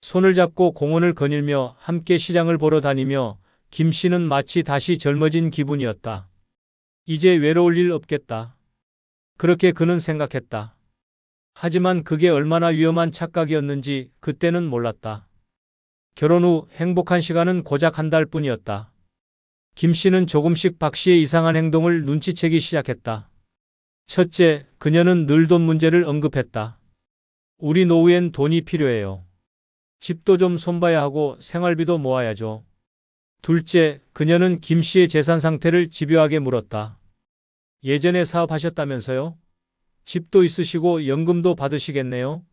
Speaker 1: 손을 잡고 공원을 거닐며 함께 시장을 보러 다니며 김 씨는 마치 다시 젊어진 기분이었다. 이제 외로울 일 없겠다. 그렇게 그는 생각했다. 하지만 그게 얼마나 위험한 착각이었는지 그때는 몰랐다. 결혼 후 행복한 시간은 고작 한 달뿐이었다. 김 씨는 조금씩 박 씨의 이상한 행동을 눈치채기 시작했다. 첫째, 그녀는 늘 돈 문제를 언급했다. 우리 노후엔 돈이 필요해요. 집도 좀 손봐야 하고 생활비도 모아야죠. 둘째, 그녀는 김 씨의 재산 상태를 집요하게 물었다. 예전에 사업하셨다면서요? 집도 있으시고 연금도 받으시겠네요?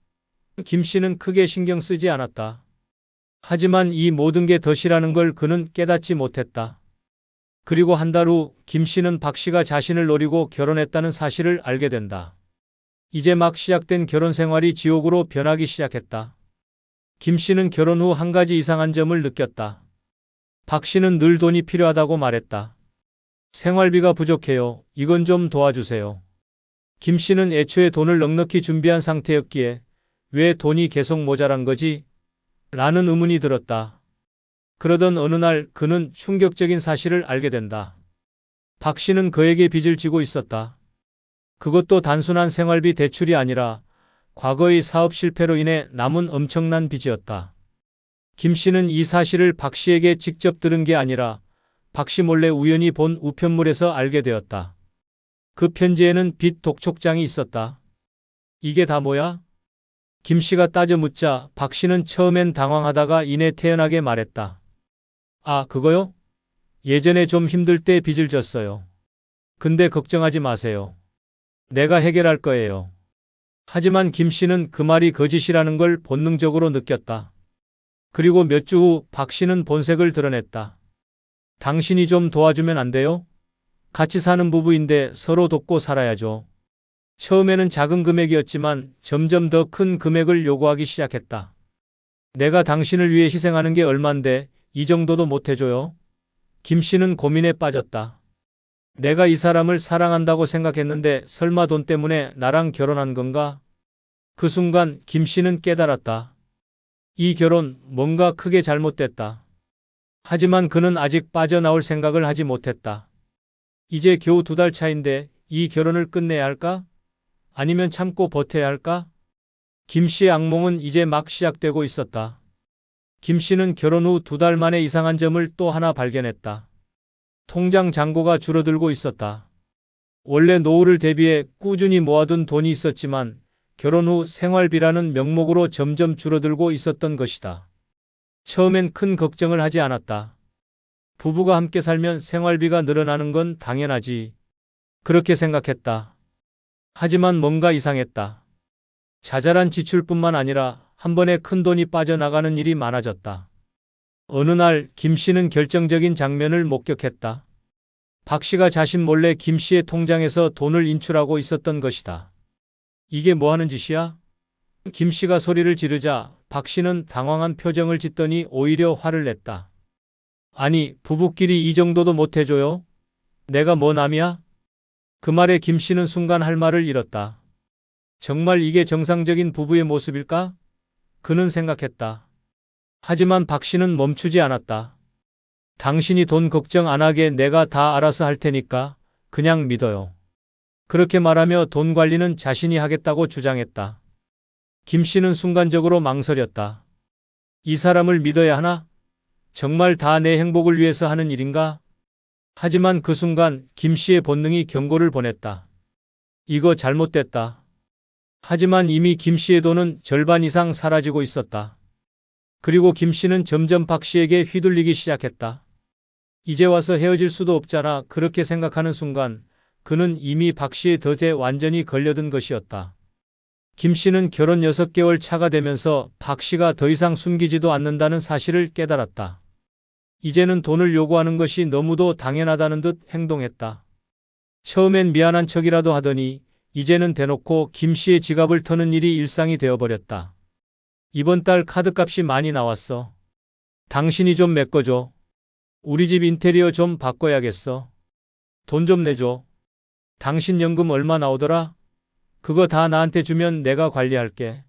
Speaker 1: 김 씨는 크게 신경 쓰지 않았다. 하지만 이 모든 게 덫이라는 걸 그는 깨닫지 못했다. 그리고 한 달 후 김 씨는 박 씨가 자신을 노리고 결혼했다는 사실을 알게 된다. 이제 막 시작된 결혼 생활이 지옥으로 변하기 시작했다. 김 씨는 결혼 후 한 가지 이상한 점을 느꼈다. 박 씨는 늘 돈이 필요하다고 말했다. 생활비가 부족해요. 이건 좀 도와주세요. 김 씨는 애초에 돈을 넉넉히 준비한 상태였기에 왜 돈이 계속 모자란 거지? 라는 의문이 들었다. 그러던 어느 날 그는 충격적인 사실을 알게 된다. 박 씨는 그에게 빚을 지고 있었다. 그것도 단순한 생활비 대출이 아니라 과거의 사업 실패로 인해 남은 엄청난 빚이었다. 김 씨는 이 사실을 박 씨에게 직접 들은 게 아니라 박 씨 몰래 우연히 본 우편물에서 알게 되었다. 그 편지에는 빚 독촉장이 있었다. 이게 다 뭐야? 김 씨가 따져 묻자 박 씨는 처음엔 당황하다가 이내 태연하게 말했다. 아, 그거요? 예전에 좀 힘들 때 빚을 졌어요. 근데 걱정하지 마세요. 내가 해결할 거예요. 하지만 김 씨는 그 말이 거짓이라는 걸 본능적으로 느꼈다. 그리고 몇 주 후 박 씨는 본색을 드러냈다. 당신이 좀 도와주면 안 돼요? 같이 사는 부부인데 서로 돕고 살아야죠. 처음에는 작은 금액이었지만 점점 더 큰 금액을 요구하기 시작했다. 내가 당신을 위해 희생하는 게 얼만데 이 정도도 못 해줘요? 김 씨는 고민에 빠졌다. 내가 이 사람을 사랑한다고 생각했는데 설마 돈 때문에 나랑 결혼한 건가? 그 순간 김 씨는 깨달았다. 이 결혼 뭔가 크게 잘못됐다. 하지만 그는 아직 빠져나올 생각을 하지 못했다. 이제 겨우 2달 차인데 이 결혼을 끝내야 할까? 아니면 참고 버텨야 할까? 김 씨의 악몽은 이제 막 시작되고 있었다. 김 씨는 결혼 후 2달 만에 이상한 점을 또 하나 발견했다. 통장 잔고가 줄어들고 있었다. 원래 노후를 대비해 꾸준히 모아둔 돈이 있었지만 결혼 후 생활비라는 명목으로 점점 줄어들고 있었던 것이다. 처음엔 큰 걱정을 하지 않았다. 부부가 함께 살면 생활비가 늘어나는 건 당연하지. 그렇게 생각했다. 하지만 뭔가 이상했다. 자잘한 지출뿐만 아니라 한 번에 큰 돈이 빠져나가는 일이 많아졌다. 어느 날 김 씨는 결정적인 장면을 목격했다. 박 씨가 자신 몰래 김 씨의 통장에서 돈을 인출하고 있었던 것이다. 이게 뭐 하는 짓이야? 김 씨가 소리를 지르자 박 씨는 당황한 표정을 짓더니 오히려 화를 냈다. 아니, 부부끼리 이 정도도 못 해줘요? 내가 뭐 남이야? 그 말에 김 씨는 순간 할 말을 잃었다. 정말 이게 정상적인 부부의 모습일까? 그는 생각했다. 하지만 박 씨는 멈추지 않았다. 당신이 돈 걱정 안 하게 내가 다 알아서 할 테니까 그냥 믿어요. 그렇게 말하며 돈 관리는 자신이 하겠다고 주장했다. 김 씨는 순간적으로 망설였다. 이 사람을 믿어야 하나? 정말 다 내 행복을 위해서 하는 일인가? 하지만 그 순간 김 씨의 본능이 경고를 보냈다. 이거 잘못됐다. 하지만 이미 김 씨의 돈은 절반 이상 사라지고 있었다. 그리고 김 씨는 점점 박 씨에게 휘둘리기 시작했다. 이제 와서 헤어질 수도 없잖아. 그렇게 생각하는 순간 그는 이미 박 씨의 덫에 완전히 걸려든 것이었다. 김 씨는 결혼 6개월 차가 되면서 박 씨가 더 이상 숨기지도 않는다는 사실을 깨달았다. 이제는 돈을 요구하는 것이 너무도 당연하다는 듯 행동했다. 처음엔 미안한 척이라도 하더니 이제는 대놓고 김 씨의 지갑을 터는 일이 일상이 되어버렸다. 이번 달 카드값이 많이 나왔어. 당신이 좀 메꿔줘. 우리 집 인테리어 좀 바꿔야겠어. 돈 좀 내줘. 당신 연금 얼마 나오더라? 그거 다 나한테 주면 내가 관리할게.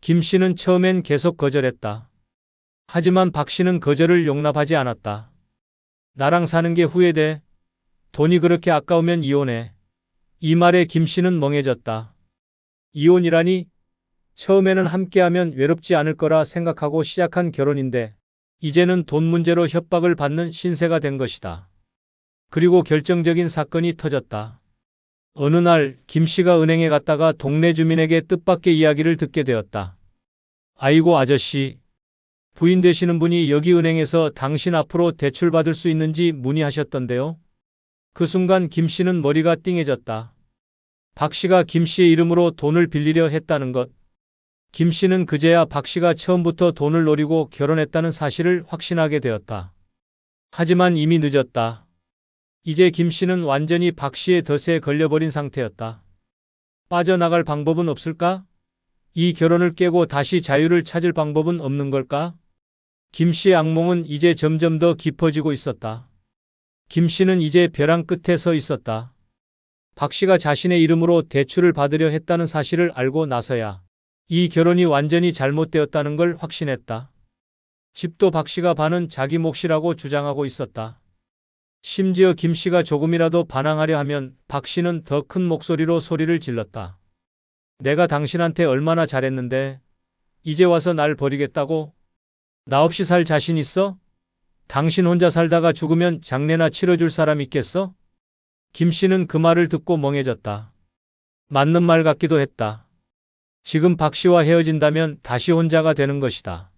Speaker 1: 김 씨는 처음엔 계속 거절했다. 하지만 박 씨는 거절을 용납하지 않았다. 나랑 사는 게 후회돼? 돈이 그렇게 아까우면 이혼해. 이 말에 김 씨는 멍해졌다. 이혼이라니? 처음에는 함께하면 외롭지 않을 거라 생각하고 시작한 결혼인데 이제는 돈 문제로 협박을 받는 신세가 된 것이다. 그리고 결정적인 사건이 터졌다. 어느 날 김 씨가 은행에 갔다가 동네 주민에게 뜻밖의 이야기를 듣게 되었다. 아이고 아저씨, 부인 되시는 분이 여기 은행에서 당신 앞으로 대출 받을 수 있는지 문의하셨던데요. 그 순간 김 씨는 머리가 띵해졌다. 박 씨가 김 씨의 이름으로 돈을 빌리려 했다는 것. 김 씨는 그제야 박 씨가 처음부터 돈을 노리고 결혼했다는 사실을 확신하게 되었다. 하지만 이미 늦었다. 이제 김 씨는 완전히 박 씨의 덫에 걸려버린 상태였다. 빠져나갈 방법은 없을까? 이 결혼을 깨고 다시 자유를 찾을 방법은 없는 걸까? 김 씨의 악몽은 이제 점점 더 깊어지고 있었다. 김 씨는 이제 벼랑 끝에 서 있었다. 박 씨가 자신의 이름으로 대출을 받으려 했다는 사실을 알고 나서야 이 결혼이 완전히 잘못되었다는 걸 확신했다. 집도 박 씨가 반은 자기 몫이라고 주장하고 있었다. 심지어 김 씨가 조금이라도 반항하려 하면 박 씨는 더 큰 목소리로 소리를 질렀다. 내가 당신한테 얼마나 잘했는데 이제 와서 날 버리겠다고? 나 없이 살 자신 있어? 당신 혼자 살다가 죽으면 장례나 치러줄 사람 있겠어? 김 씨는 그 말을 듣고 멍해졌다. 맞는 말 같기도 했다. 지금 박 씨와 헤어진다면 다시 혼자가 되는 것이다.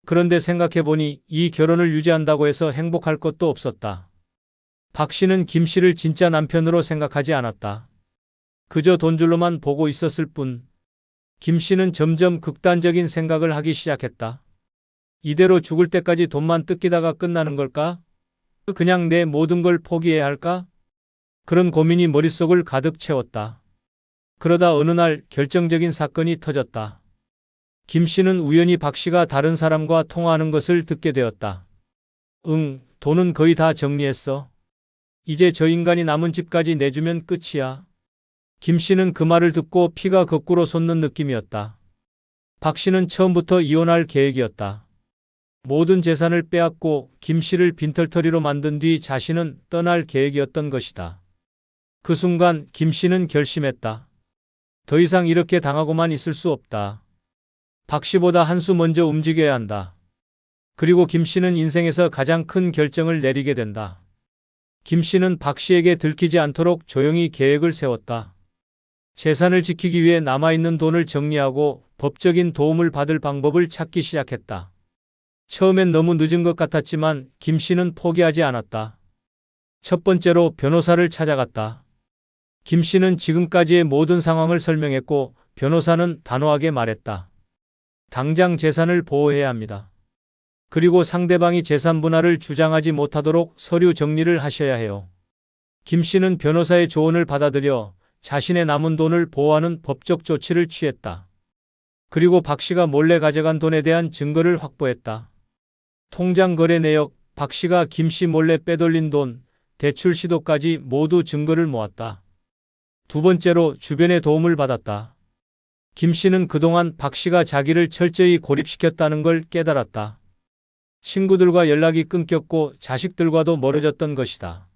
Speaker 1: 그런데 생각해보니 이 결혼을 유지한다고 해서 행복할 것도 없었다. 박 씨는 김 씨를 진짜 남편으로 생각하지 않았다. 그저 돈줄로만 보고 있었을 뿐. 김 씨는 점점 극단적인 생각을 하기 시작했다. 이대로 죽을 때까지 돈만 뜯기다가 끝나는 걸까? 그냥 내 모든 걸 포기해야 할까? 그런 고민이 머릿속을 가득 채웠다. 그러다 어느 날 결정적인 사건이 터졌다. 김 씨는 우연히 박 씨가 다른 사람과 통화하는 것을 듣게 되었다. 응, 돈은 거의 다 정리했어. 이제 저 인간이 남은 집까지 내주면 끝이야. 김 씨는 그 말을 듣고 피가 거꾸로 솟는 느낌이었다. 박 씨는 처음부터 이혼할 계획이었다. 모든 재산을 빼앗고 김 씨를 빈털터리로 만든 뒤 자신은 떠날 계획이었던 것이다. 그 순간 김 씨는 결심했다. 더 이상 이렇게 당하고만 있을 수 없다. 박 씨보다 한 수 먼저 움직여야 한다. 그리고 김 씨는 인생에서 가장 큰 결정을 내리게 된다. 김 씨는 박 씨에게 들키지 않도록 조용히 계획을 세웠다. 재산을 지키기 위해 남아있는 돈을 정리하고 법적인 도움을 받을 방법을 찾기 시작했다. 처음엔 너무 늦은 것 같았지만 김 씨는 포기하지 않았다. 첫 번째로 변호사를 찾아갔다. 김 씨는 지금까지의 모든 상황을 설명했고 변호사는 단호하게 말했다. 당장 재산을 보호해야 합니다. 그리고 상대방이 재산 분할을 주장하지 못하도록 서류 정리를 하셔야 해요. 김 씨는 변호사의 조언을 받아들여 자신의 남은 돈을 보호하는 법적 조치를 취했다. 그리고 박 씨가 몰래 가져간 돈에 대한 증거를 확보했다. 통장 거래 내역, 박 씨가 김 씨 몰래 빼돌린 돈, 대출 시도까지 모두 증거를 모았다. 두 번째로 주변의 도움을 받았다. 김 씨는 그동안 박 씨가 자기를 철저히 고립시켰다는 걸 깨달았다. 친구들과 연락이 끊겼고 자식들과도 멀어졌던 것이다.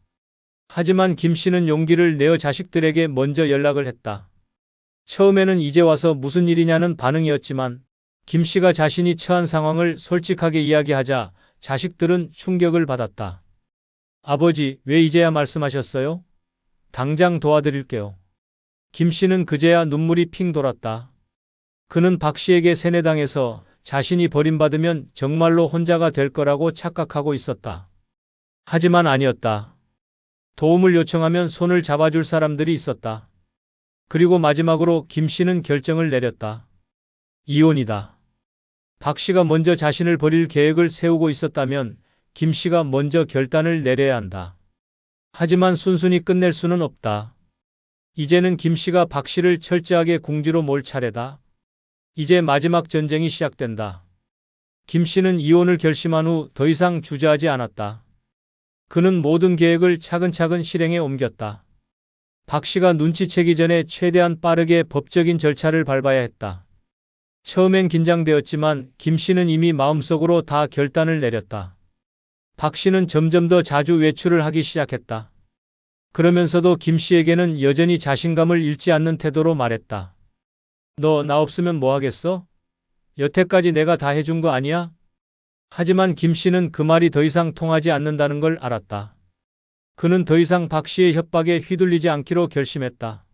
Speaker 1: 하지만 김 씨는 용기를 내어 자식들에게 먼저 연락을 했다. 처음에는 이제 와서 무슨 일이냐는 반응이었지만 김 씨가 자신이 처한 상황을 솔직하게 이야기하자 자식들은 충격을 받았다. 아버지, 왜 이제야 말씀하셨어요? 당장 도와드릴게요. 김 씨는 그제야 눈물이 핑 돌았다. 그는 박 씨에게 세뇌당해서 자신이 버림받으면 정말로 혼자가 될 거라고 착각하고 있었다. 하지만 아니었다. 도움을 요청하면 손을 잡아줄 사람들이 있었다. 그리고 마지막으로 김 씨는 결정을 내렸다. 이혼이다. 박 씨가 먼저 자신을 버릴 계획을 세우고 있었다면 김 씨가 먼저 결단을 내려야 한다. 하지만 순순히 끝낼 수는 없다. 이제는 김 씨가 박 씨를 철저하게 궁지로 몰 차례다. 이제 마지막 전쟁이 시작된다. 김 씨는 이혼을 결심한 후 더 이상 주저하지 않았다. 그는 모든 계획을 차근차근 실행에 옮겼다. 박 씨가 눈치채기 전에 최대한 빠르게 법적인 절차를 밟아야 했다. 처음엔 긴장되었지만 김 씨는 이미 마음속으로 다 결단을 내렸다. 박 씨는 점점 더 자주 외출을 하기 시작했다. 그러면서도 김 씨에게는 여전히 자신감을 잃지 않는 태도로 말했다. 너 나 없으면 뭐 하겠어? 여태까지 내가 다 해준 거 아니야? 하지만 김 씨는 그 말이 더 이상 통하지 않는다는 걸 알았다. 그는 더 이상 박 씨의 협박에 휘둘리지 않기로 결심했다.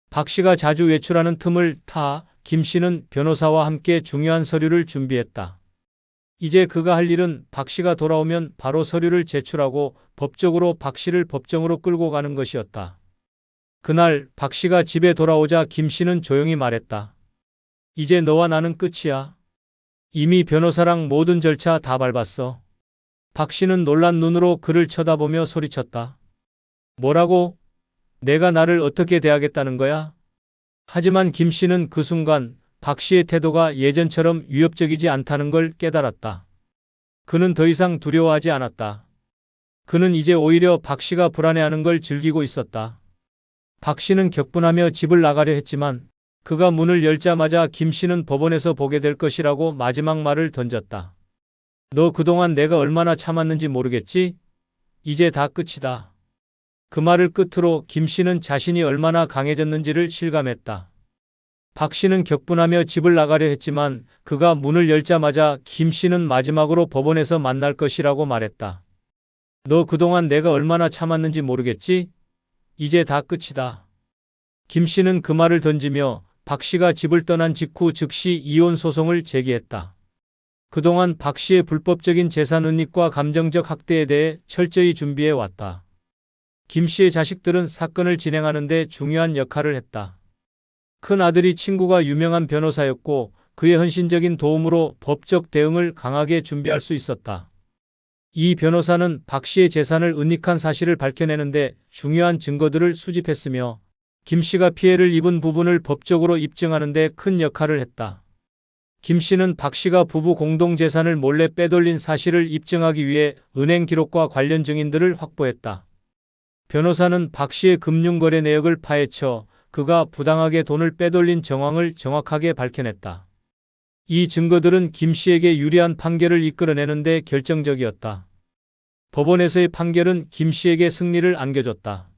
Speaker 1: 박 씨가 자주 외출하는 틈을 타 김 씨는 변호사와 함께 중요한 서류를 준비했다. 이제 그가 할 일은 박 씨가 돌아오면 바로 서류를 제출하고 법적으로 박 씨를 법정으로 끌고 가는 것이었다. 그날 박 씨가 집에 돌아오자 김 씨는 조용히 말했다. 이제 너와 나는 끝이야. 이미 변호사랑 모든 절차 다 밟았어. 박 씨는 놀란 눈으로 그를 쳐다보며 소리쳤다. 뭐라고? 내가 나를 어떻게 대하겠다는 거야? 하지만 김 씨는 그 순간 박 씨의 태도가 예전처럼 위협적이지 않다는 걸 깨달았다. 그는 더 이상 두려워하지 않았다. 그는 이제 오히려 박 씨가 불안해하는 걸 즐기고 있었다. 박 씨는 격분하며 집을 나가려 했지만 그가 문을 열자마자 김 씨는 법원에서 보게 될 것이라고 마지막 말을 던졌다. 너 그동안 내가 얼마나 참았는지 모르겠지? 이제 다 끝이다. 그 말을 끝으로 김 씨는 자신이 얼마나 강해졌는지를 실감했다. 박 씨는 격분하며 집을 나가려 했지만 그가 문을 열자마자 김 씨는 마지막으로 법원에서 만날 것이라고 말했다. 너 그동안 내가 얼마나 참았는지 모르겠지? 이제 다 끝이다. 김 씨는 그 말을 던지며 박 씨가 집을 떠난 직후 즉시 이혼 소송을 제기했다. 그동안 박 씨의 불법적인 재산 은닉과 감정적 학대에 대해 철저히 준비해 왔다. 김 씨의 자식들은 사건을 진행하는 데 중요한 역할을 했다. 큰 아들이 친구가 유명한 변호사였고 그의 헌신적인 도움으로 법적 대응을 강하게 준비할 수 있었다. 이 변호사는 박 씨의 재산을 은닉한 사실을 밝혀내는데 중요한 증거들을 수집했으며 김 씨가 피해를 입은 부분을 법적으로 입증하는 데 큰 역할을 했다. 김 씨는 박 씨가 부부 공동 재산을 몰래 빼돌린 사실을 입증하기 위해 은행 기록과 관련 증인들을 확보했다. 변호사는 박 씨의 금융거래 내역을 파헤쳐 그가 부당하게 돈을 빼돌린 정황을 정확하게 밝혀냈다. 이 증거들은 김 씨에게 유리한 판결을 이끌어내는 데 결정적이었다. 법원에서의 판결은 김 씨에게 승리를 안겨줬다.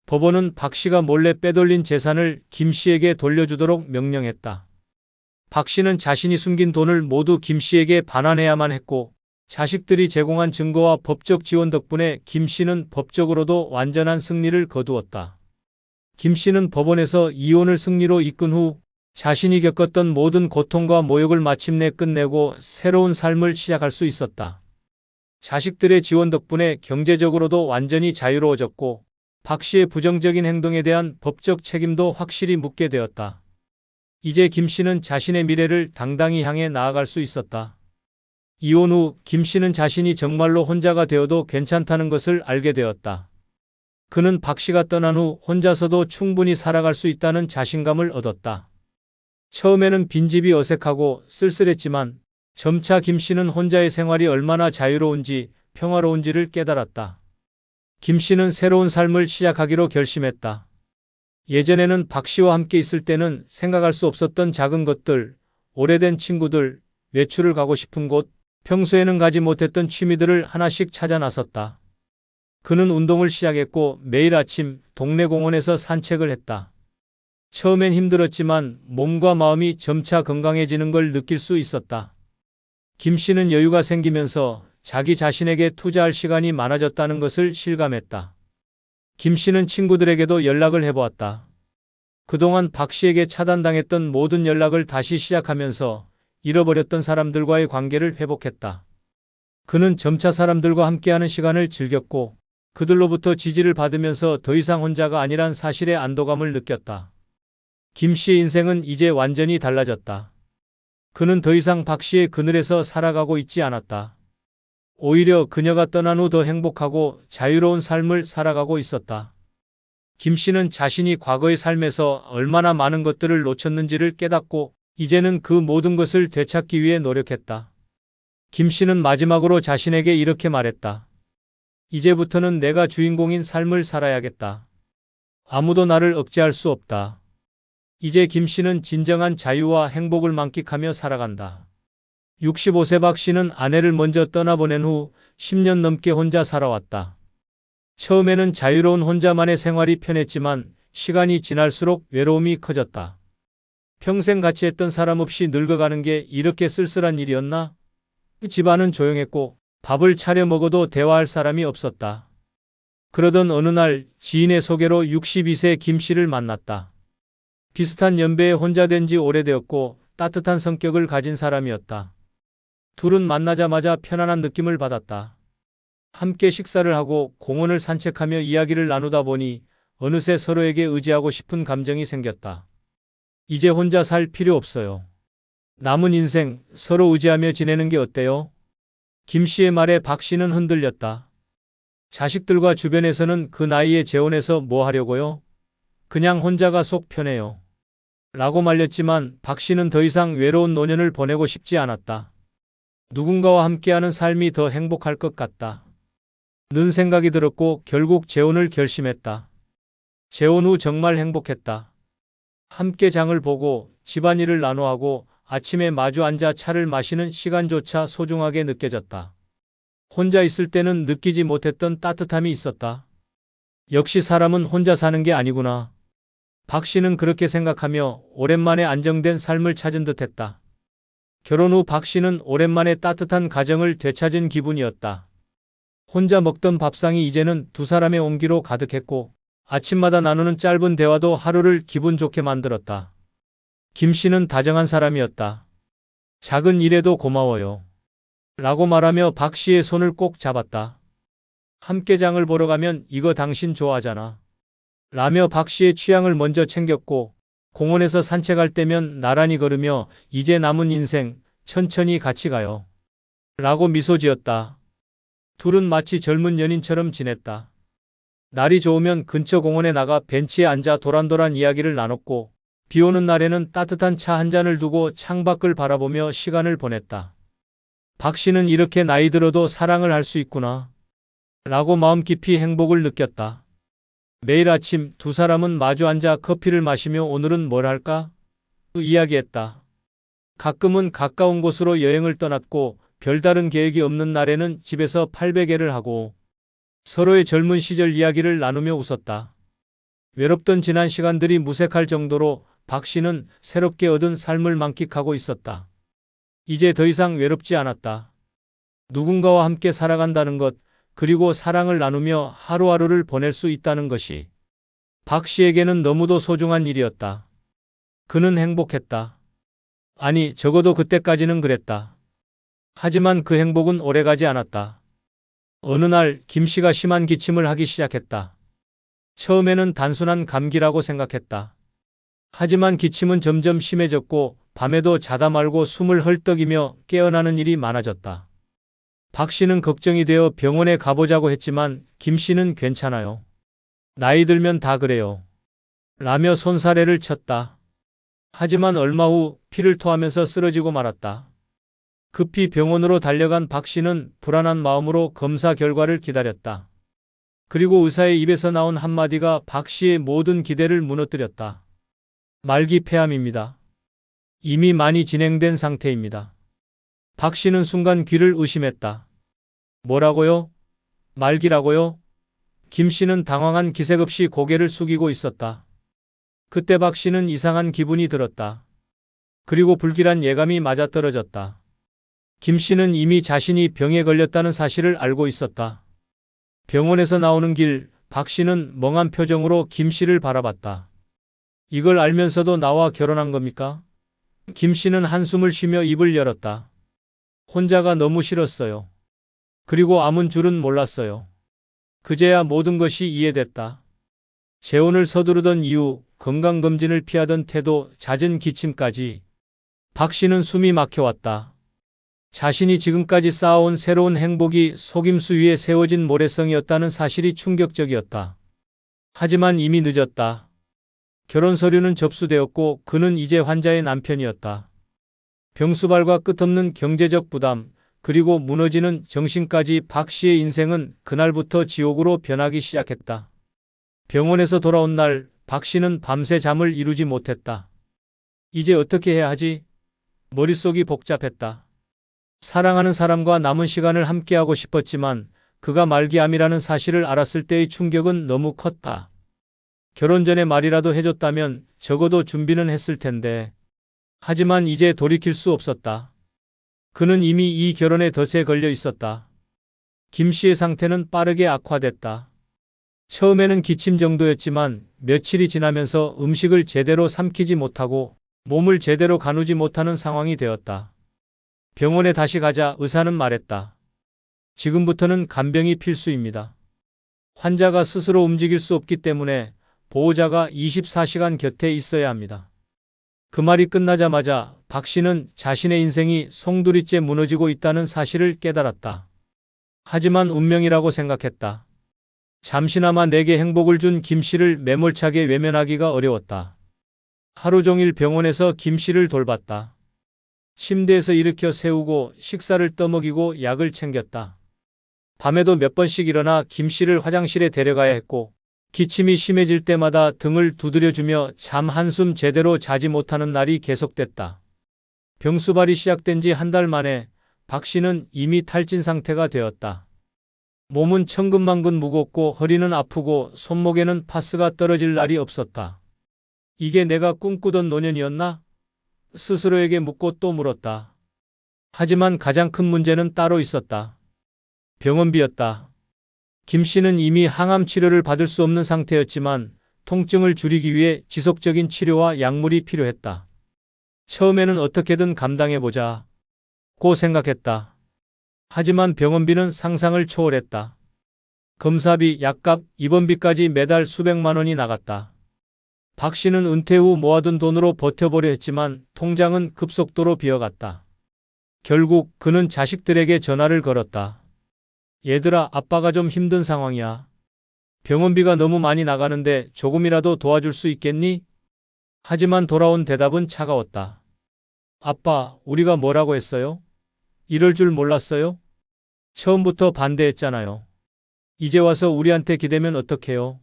Speaker 1: 법원은 박 씨가 몰래 빼돌린 재산을 김 씨에게 돌려주도록 명령했다. 박 씨는 자신이 숨긴 돈을 모두 김 씨에게 반환해야만 했고 자식들이 제공한 증거와 법적 지원 덕분에 김 씨는 법적으로도 완전한 승리를 거두었다. 김 씨는 법원에서 이혼을 승리로 이끈 후 자신이 겪었던 모든 고통과 모욕을 마침내 끝내고 새로운 삶을 시작할 수 있었다. 자식들의 지원 덕분에 경제적으로도 완전히 자유로워졌고 박 씨의 부정적인 행동에 대한 법적 책임도 확실히 묻게 되었다. 이제 김 씨는 자신의 미래를 당당히 향해 나아갈 수 있었다. 이혼 후 김 씨는 자신이 정말로 혼자가 되어도 괜찮다는 것을 알게 되었다. 그는 박 씨가 떠난 후 혼자서도 충분히 살아갈 수 있다는 자신감을 얻었다. 처음에는 빈집이 어색하고 쓸쓸했지만 점차 김 씨는 혼자의 생활이 얼마나 자유로운지 평화로운지를 깨달았다. 김 씨는 새로운 삶을 시작하기로 결심했다. 예전에는 박 씨와 함께 있을 때는 생각할 수 없었던 작은 것들, 오래된 친구들, 외출을 가고 싶은 곳, 평소에는 가지 못했던 취미들을 하나씩 찾아 나섰다. 그는 운동을 시작했고 매일 아침 동네 공원에서 산책을 했다. 처음엔 힘들었지만 몸과 마음이 점차 건강해지는 걸 느낄 수 있었다. 김 씨는 여유가 생기면서 자기 자신에게 투자할 시간이 많아졌다는 것을 실감했다. 김 씨는 친구들에게도 연락을 해보았다. 그동안 박 씨에게 차단당했던 모든 연락을 다시 시작하면서 잃어버렸던 사람들과의 관계를 회복했다. 그는 점차 사람들과 함께하는 시간을 즐겼고 그들로부터 지지를 받으면서 더 이상 혼자가 아니란 사실의 안도감을 느꼈다. 김 씨의 인생은 이제 완전히 달라졌다. 그는 더 이상 박 씨의 그늘에서 살아가고 있지 않았다. 오히려 그녀가 떠난 후 더 행복하고 자유로운 삶을 살아가고 있었다. 김 씨는 자신이 과거의 삶에서 얼마나 많은 것들을 놓쳤는지를 깨닫고 이제는 그 모든 것을 되찾기 위해 노력했다. 김 씨는 마지막으로 자신에게 이렇게 말했다. 이제부터는 내가 주인공인 삶을 살아야겠다. 아무도 나를 억제할 수 없다. 이제 김 씨는 진정한 자유와 행복을 만끽하며 살아간다. 65세 박 씨는 아내를 먼저 떠나보낸 후 10년 넘게 혼자 살아왔다. 처음에는 자유로운 혼자만의 생활이 편했지만 시간이 지날수록 외로움이 커졌다. 평생 같이 했던 사람 없이 늙어가는 게 이렇게 쓸쓸한 일이었나? 집안은 조용했고 밥을 차려 먹어도 대화할 사람이 없었다. 그러던 어느 날 지인의 소개로 62세 김 씨를 만났다. 비슷한 연배에 혼자 된 지 오래되었고 따뜻한 성격을 가진 사람이었다. 둘은 만나자마자 편안한 느낌을 받았다. 함께 식사를 하고 공원을 산책하며 이야기를 나누다 보니 어느새 서로에게 의지하고 싶은 감정이 생겼다. 이제 혼자 살 필요 없어요. 남은 인생 서로 의지하며 지내는 게 어때요? 김 씨의 말에 박 씨는 흔들렸다. 자식들과 주변에서는 그 나이에 재혼해서 뭐 하려고요? 그냥 혼자가 속 편해요. 라고 말렸지만 박 씨는 더 이상 외로운 노년을 보내고 싶지 않았다. 누군가와 함께하는 삶이 더 행복할 것 같다. 는 생각이 들었고 결국 재혼을 결심했다. 재혼 후 정말 행복했다. 함께 장을 보고 집안일을 나눠 하고 아침에 마주 앉아 차를 마시는 시간조차 소중하게 느껴졌다. 혼자 있을 때는 느끼지 못했던 따뜻함이 있었다. 역시 사람은 혼자 사는 게 아니구나. 박 씨는 그렇게 생각하며 오랜만에 안정된 삶을 찾은 듯했다. 결혼 후 박 씨는 오랜만에 따뜻한 가정을 되찾은 기분이었다. 혼자 먹던 밥상이 이제는 두 사람의 온기로 가득했고 아침마다 나누는 짧은 대화도 하루를 기분 좋게 만들었다. 김 씨는 다정한 사람이었다. 작은 일에도 고마워요. 라고 말하며 박 씨의 손을 꼭 잡았다. 함께 장을 보러 가면 이거 당신 좋아하잖아. 라며 박 씨의 취향을 먼저 챙겼고 공원에서 산책할 때면 나란히 걸으며 이제 남은 인생 천천히 같이 가요. 라고 미소 지었다. 둘은 마치 젊은 연인처럼 지냈다. 날이 좋으면 근처 공원에 나가 벤치에 앉아 도란도란 이야기를 나눴고 비 오는 날에는 따뜻한 차 한 잔을 두고 창밖을 바라보며 시간을 보냈다. 박 씨는 이렇게 나이 들어도 사랑을 할 수 있구나. 라고 마음 깊이 행복을 느꼈다. 매일 아침 두 사람은 마주 앉아 커피를 마시며 오늘은 뭘 할까? 이야기했다. 가끔은 가까운 곳으로 여행을 떠났고 별다른 계획이 없는 날에는 집에서 팔베개를 하고 서로의 젊은 시절 이야기를 나누며 웃었다. 외롭던 지난 시간들이 무색할 정도로 박 씨는 새롭게 얻은 삶을 만끽하고 있었다. 이제 더 이상 외롭지 않았다. 누군가와 함께 살아간다는 것, 그리고 사랑을 나누며 하루하루를 보낼 수 있다는 것이 박 씨에게는 너무도 소중한 일이었다. 그는 행복했다. 아니, 적어도 그때까지는 그랬다. 하지만 그 행복은 오래가지 않았다. 어느 날 김 씨가 심한 기침을 하기 시작했다. 처음에는 단순한 감기라고 생각했다. 하지만 기침은 점점 심해졌고 밤에도 자다 말고 숨을 헐떡이며 깨어나는 일이 많아졌다. 박 씨는 걱정이 되어 병원에 가보자고 했지만 김 씨는 괜찮아요. 나이 들면 다 그래요. 라며 손사래를 쳤다. 하지만 얼마 후 피를 토하면서 쓰러지고 말았다. 급히 병원으로 달려간 박 씨는 불안한 마음으로 검사 결과를 기다렸다. 그리고 의사의 입에서 나온 한마디가 박 씨의 모든 기대를 무너뜨렸다. 말기 폐암입니다. 이미 많이 진행된 상태입니다. 박 씨는 순간 귀를 의심했다. 뭐라고요? 말기라고요? 김 씨는 당황한 기색 없이 고개를 숙이고 있었다. 그때 박 씨는 이상한 기분이 들었다. 그리고 불길한 예감이 맞아떨어졌다. 김 씨는 이미 자신이 병에 걸렸다는 사실을 알고 있었다. 병원에서 나오는 길, 박 씨는 멍한 표정으로 김 씨를 바라봤다. 이걸 알면서도 나와 결혼한 겁니까? 김 씨는 한숨을 쉬며 입을 열었다. 혼자가 너무 싫었어요. 그리고 아문 줄은 몰랐어요. 그제야 모든 것이 이해됐다. 재혼을 서두르던 이유, 건강검진을 피하던 태도, 잦은 기침까지 박 씨는 숨이 막혀왔다. 자신이 지금까지 쌓아온 새로운 행복이 속임수 위에 세워진 모래성이었다는 사실이 충격적이었다. 하지만 이미 늦었다. 결혼 서류는 접수되었고 그는 이제 환자의 남편이었다. 병수발과 끝없는 경제적 부담, 그리고 무너지는 정신까지 박 씨의 인생은 그날부터 지옥으로 변하기 시작했다. 병원에서 돌아온 날, 박 씨는 밤새 잠을 이루지 못했다. 이제 어떻게 해야 하지? 머릿속이 복잡했다. 사랑하는 사람과 남은 시간을 함께하고 싶었지만 그가 말기암이라는 사실을 알았을 때의 충격은 너무 컸다. 결혼 전에 말이라도 해줬다면 적어도 준비는 했을 텐데. 하지만 이제 돌이킬 수 없었다. 그는 이미 이 결혼에 덫에 걸려 있었다. 김 씨의 상태는 빠르게 악화됐다. 처음에는 기침 정도였지만 며칠이 지나면서 음식을 제대로 삼키지 못하고 몸을 제대로 가누지 못하는 상황이 되었다. 병원에 다시 가자 의사는 말했다. 지금부터는 간병이 필수입니다. 환자가 스스로 움직일 수 없기 때문에 보호자가 24시간 곁에 있어야 합니다. 그 말이 끝나자마자 박 씨는 자신의 인생이 송두리째 무너지고 있다는 사실을 깨달았다. 하지만 운명이라고 생각했다. 잠시나마 내게 행복을 준 김 씨를 매몰차게 외면하기가 어려웠다. 하루 종일 병원에서 김 씨를 돌봤다. 침대에서 일으켜 세우고 식사를 떠먹이고 약을 챙겼다. 밤에도 몇 번씩 일어나 김 씨를 화장실에 데려가야 했고 기침이 심해질 때마다 등을 두드려주며 잠 한숨 제대로 자지 못하는 날이 계속됐다. 병수발이 시작된 지 한 달 만에 박 씨는 이미 탈진 상태가 되었다. 몸은 천근만근 무겁고 허리는 아프고 손목에는 파스가 떨어질 날이 없었다. 이게 내가 꿈꾸던 노년이었나? 스스로에게 묻고 또 물었다. 하지만 가장 큰 문제는 따로 있었다. 병원비였다. 김 씨는 이미 항암 치료를 받을 수 없는 상태였지만 통증을 줄이기 위해 지속적인 치료와 약물이 필요했다. 처음에는 어떻게든 감당해보자고 생각했다. 하지만 병원비는 상상을 초월했다. 검사비, 약값, 입원비까지 매달 수백만 원이 나갔다. 박 씨는 은퇴 후 모아둔 돈으로 버텨보려 했지만 통장은 급속도로 비어갔다. 결국 그는 자식들에게 전화를 걸었다. 얘들아, 아빠가 좀 힘든 상황이야. 병원비가 너무 많이 나가는데 조금이라도 도와줄 수 있겠니? 하지만 돌아온 대답은 차가웠다. 아빠, 우리가 뭐라고 했어요? 이럴 줄 몰랐어요? 처음부터 반대했잖아요. 이제 와서 우리한테 기대면 어떡해요?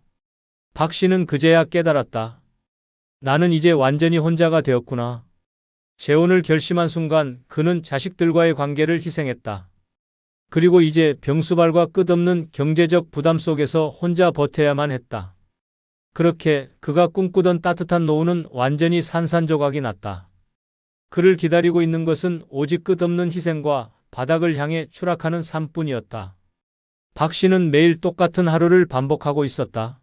Speaker 1: 박 씨는 그제야 깨달았다. 나는 이제 완전히 혼자가 되었구나. 재혼을 결심한 순간 그는 자식들과의 관계를 희생했다. 그리고 이제 병수발과 끝없는 경제적 부담 속에서 혼자 버텨야만 했다. 그렇게 그가 꿈꾸던 따뜻한 노후는 완전히 산산조각이 났다. 그를 기다리고 있는 것은 오직 끝없는 희생과 바닥을 향해 추락하는 삶뿐이었다. 박 씨는 매일 똑같은 하루를 반복하고 있었다.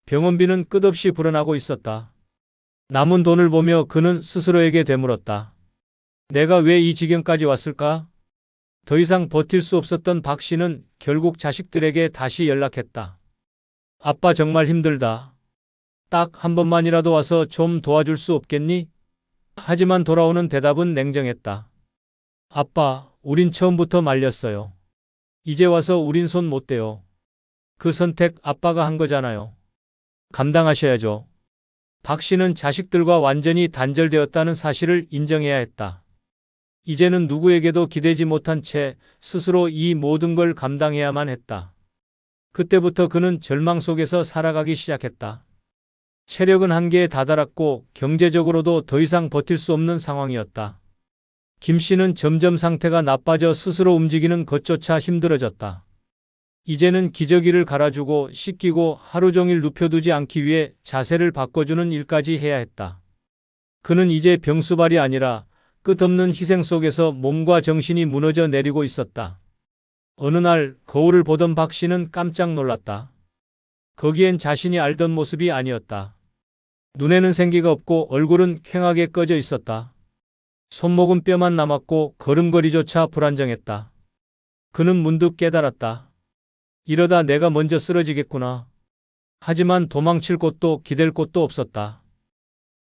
Speaker 1: 병원비는 끝없이 불어나고 있었다. 남은 돈을 보며 그는 스스로에게 되물었다. 내가 왜 이 지경까지 왔을까? 더 이상 버틸 수 없었던 박 씨는 결국 자식들에게 다시 연락했다. 아빠 정말 힘들다. 딱 한 번만이라도 와서 좀 도와줄 수 없겠니? 하지만 돌아오는 대답은 냉정했다. 아빠, 우린 처음부터 말렸어요. 이제 와서 우린 손 못 대요. 그 선택 아빠가 한 거잖아요. 감당하셔야죠. 박 씨는 자식들과 완전히 단절되었다는 사실을 인정해야 했다. 이제는 누구에게도 기대지 못한 채 스스로 이 모든 걸 감당해야만 했다. 그때부터 그는 절망 속에서 살아가기 시작했다. 체력은 한계에 다다랐고 경제적으로도 더 이상 버틸 수 없는 상황이었다. 김 씨는 점점 상태가 나빠져 스스로 움직이는 것조차 힘들어졌다. 이제는 기저귀를 갈아주고 씻기고 하루 종일 눕혀두지 않기 위해 자세를 바꿔주는 일까지 해야 했다. 그는 이제 병수발이 아니라 끝없는 희생 속에서 몸과 정신이 무너져 내리고 있었다. 어느 날 거울을 보던 박 씨는 깜짝 놀랐다. 거기엔 자신이 알던 모습이 아니었다. 눈에는 생기가 없고 얼굴은 퀭하게 꺼져 있었다. 손목은 뼈만 남았고 걸음걸이조차 불안정했다. 그는 문득 깨달았다. 이러다 내가 먼저 쓰러지겠구나. 하지만 도망칠 곳도 기댈 곳도 없었다.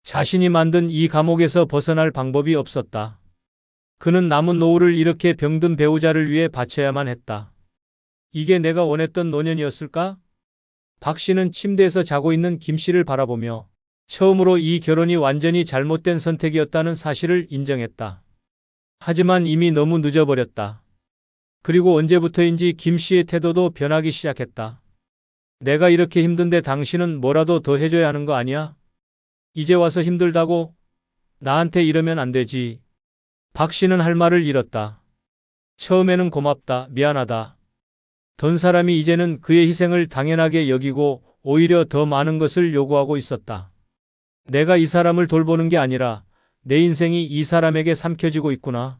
Speaker 1: 자신이 만든 이 감옥에서 벗어날 방법이 없었다. 그는 남은 노후를 이렇게 병든 배우자를 위해 바쳐야만 했다. 이게 내가 원했던 노년이었을까? 박 씨는 침대에서 자고 있는 김 씨를 바라보며 처음으로 이 결혼이 완전히 잘못된 선택이었다는 사실을 인정했다. 하지만 이미 너무 늦어버렸다. 그리고 언제부터인지 김 씨의 태도도 변하기 시작했다. 내가 이렇게 힘든데 당신은 뭐라도 더 해줘야 하는 거 아니야? 이제 와서 힘들다고? 나한테 이러면 안 되지. 박 씨는 할 말을 잃었다. 처음에는 고맙다, 미안하다. 던 사람이 이제는 그의 희생을 당연하게 여기고 오히려 더 많은 것을 요구하고 있었다. 내가 이 사람을 돌보는 게 아니라 내 인생이 이 사람에게 삼켜지고 있구나.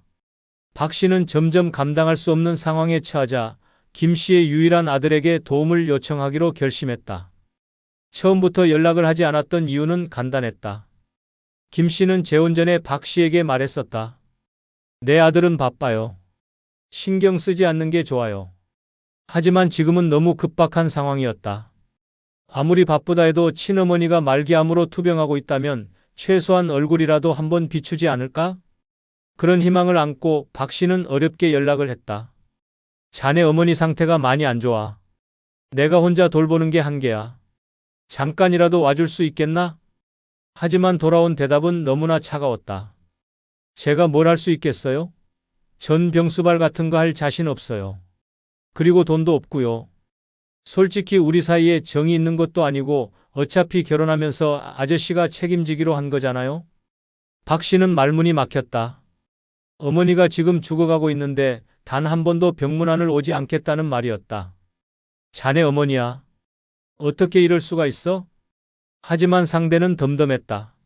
Speaker 1: 박 씨는 점점 감당할 수 없는 상황에 처하자 김 씨의 유일한 아들에게 도움을 요청하기로 결심했다. 처음부터 연락을 하지 않았던 이유는 간단했다. 김 씨는 재혼 전에 박 씨에게 말했었다. 내 아들은 바빠요. 신경 쓰지 않는 게 좋아요. 하지만 지금은 너무 급박한 상황이었다. 아무리 바쁘다 해도 친어머니가 말기암으로 투병하고 있다면 최소한 얼굴이라도 한번 비추지 않을까? 그런 희망을 안고 박 씨는 어렵게 연락을 했다. 자네 어머니 상태가 많이 안 좋아. 내가 혼자 돌보는 게 한계야. 잠깐이라도 와줄 수 있겠나? 하지만 돌아온 대답은 너무나 차가웠다. 제가 뭘 할 수 있겠어요? 전 병수발 같은 거 할 자신 없어요. 그리고 돈도 없고요. 솔직히 우리 사이에 정이 있는 것도 아니고 어차피 결혼하면서 아저씨가 책임지기로 한 거잖아요? 박 씨는 말문이 막혔다. 어머니가 지금 죽어가고 있는데 단 한 번도 병문안을 오지 않겠다는 말이었다. 자네 어머니야. 어떻게 이럴 수가 있어? 하지만 상대는 덤덤했다.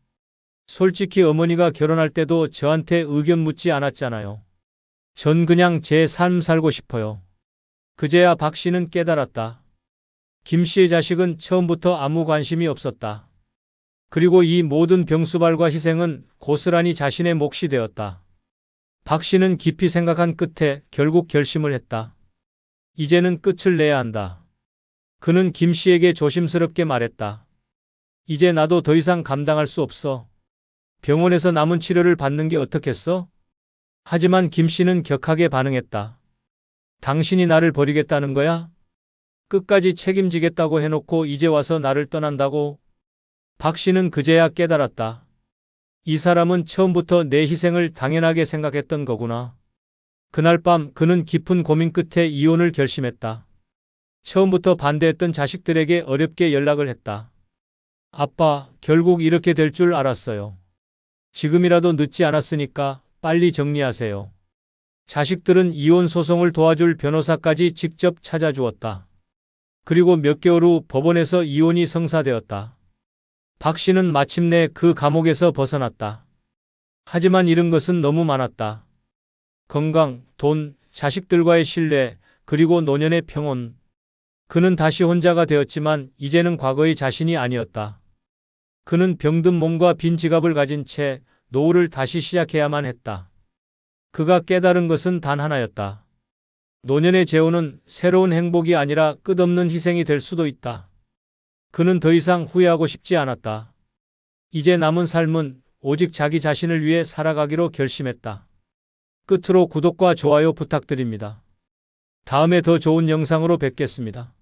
Speaker 1: 솔직히 어머니가 결혼할 때도 저한테 의견 묻지 않았잖아요. 전 그냥 제 삶 살고 싶어요. 그제야 박 씨는 깨달았다. 김 씨의 자식은 처음부터 아무 관심이 없었다. 그리고 이 모든 병수발과 희생은 고스란히 자신의 몫이 되었다. 박 씨는 깊이 생각한 끝에 결국 결심을 했다. 이제는 끝을 내야 한다. 그는 김 씨에게 조심스럽게 말했다. 이제 나도 더 이상 감당할 수 없어. 병원에서 남은 치료를 받는 게 어떻겠어? 하지만 김 씨는 격하게 반응했다. 당신이 나를 버리겠다는 거야? 끝까지 책임지겠다고 해놓고 이제 와서 나를 떠난다고? 박 씨는 그제야 깨달았다. 이 사람은 처음부터 내 희생을 당연하게 생각했던 거구나. 그날 밤 그는 깊은 고민 끝에 이혼을 결심했다. 처음부터 반대했던 자식들에게 어렵게 연락을 했다. 아빠, 결국 이렇게 될 줄 알았어요. 지금이라도 늦지 않았으니까 빨리 정리하세요. 자식들은 이혼 소송을 도와줄 변호사까지 직접 찾아주었다. 그리고 몇 개월 후 법원에서 이혼이 성사되었다. 박 씨는 마침내 그 감옥에서 벗어났다. 하지만 잃은 것은 너무 많았다. 건강, 돈, 자식들과의 신뢰, 그리고 노년의 평온. 그는 다시 혼자가 되었지만 이제는 과거의 자신이 아니었다. 그는 병든 몸과 빈 지갑을 가진 채 노후를 다시 시작해야만 했다. 그가 깨달은 것은 단 하나였다. 노년의 재혼은 새로운 행복이 아니라 끝없는 희생이 될 수도 있다. 그는 더 이상 후회하고 싶지 않았다. 이제 남은 삶은 오직 자기 자신을 위해 살아가기로 결심했다. 끝으로 구독과 좋아요 부탁드립니다. 다음에 더 좋은 영상으로 뵙겠습니다.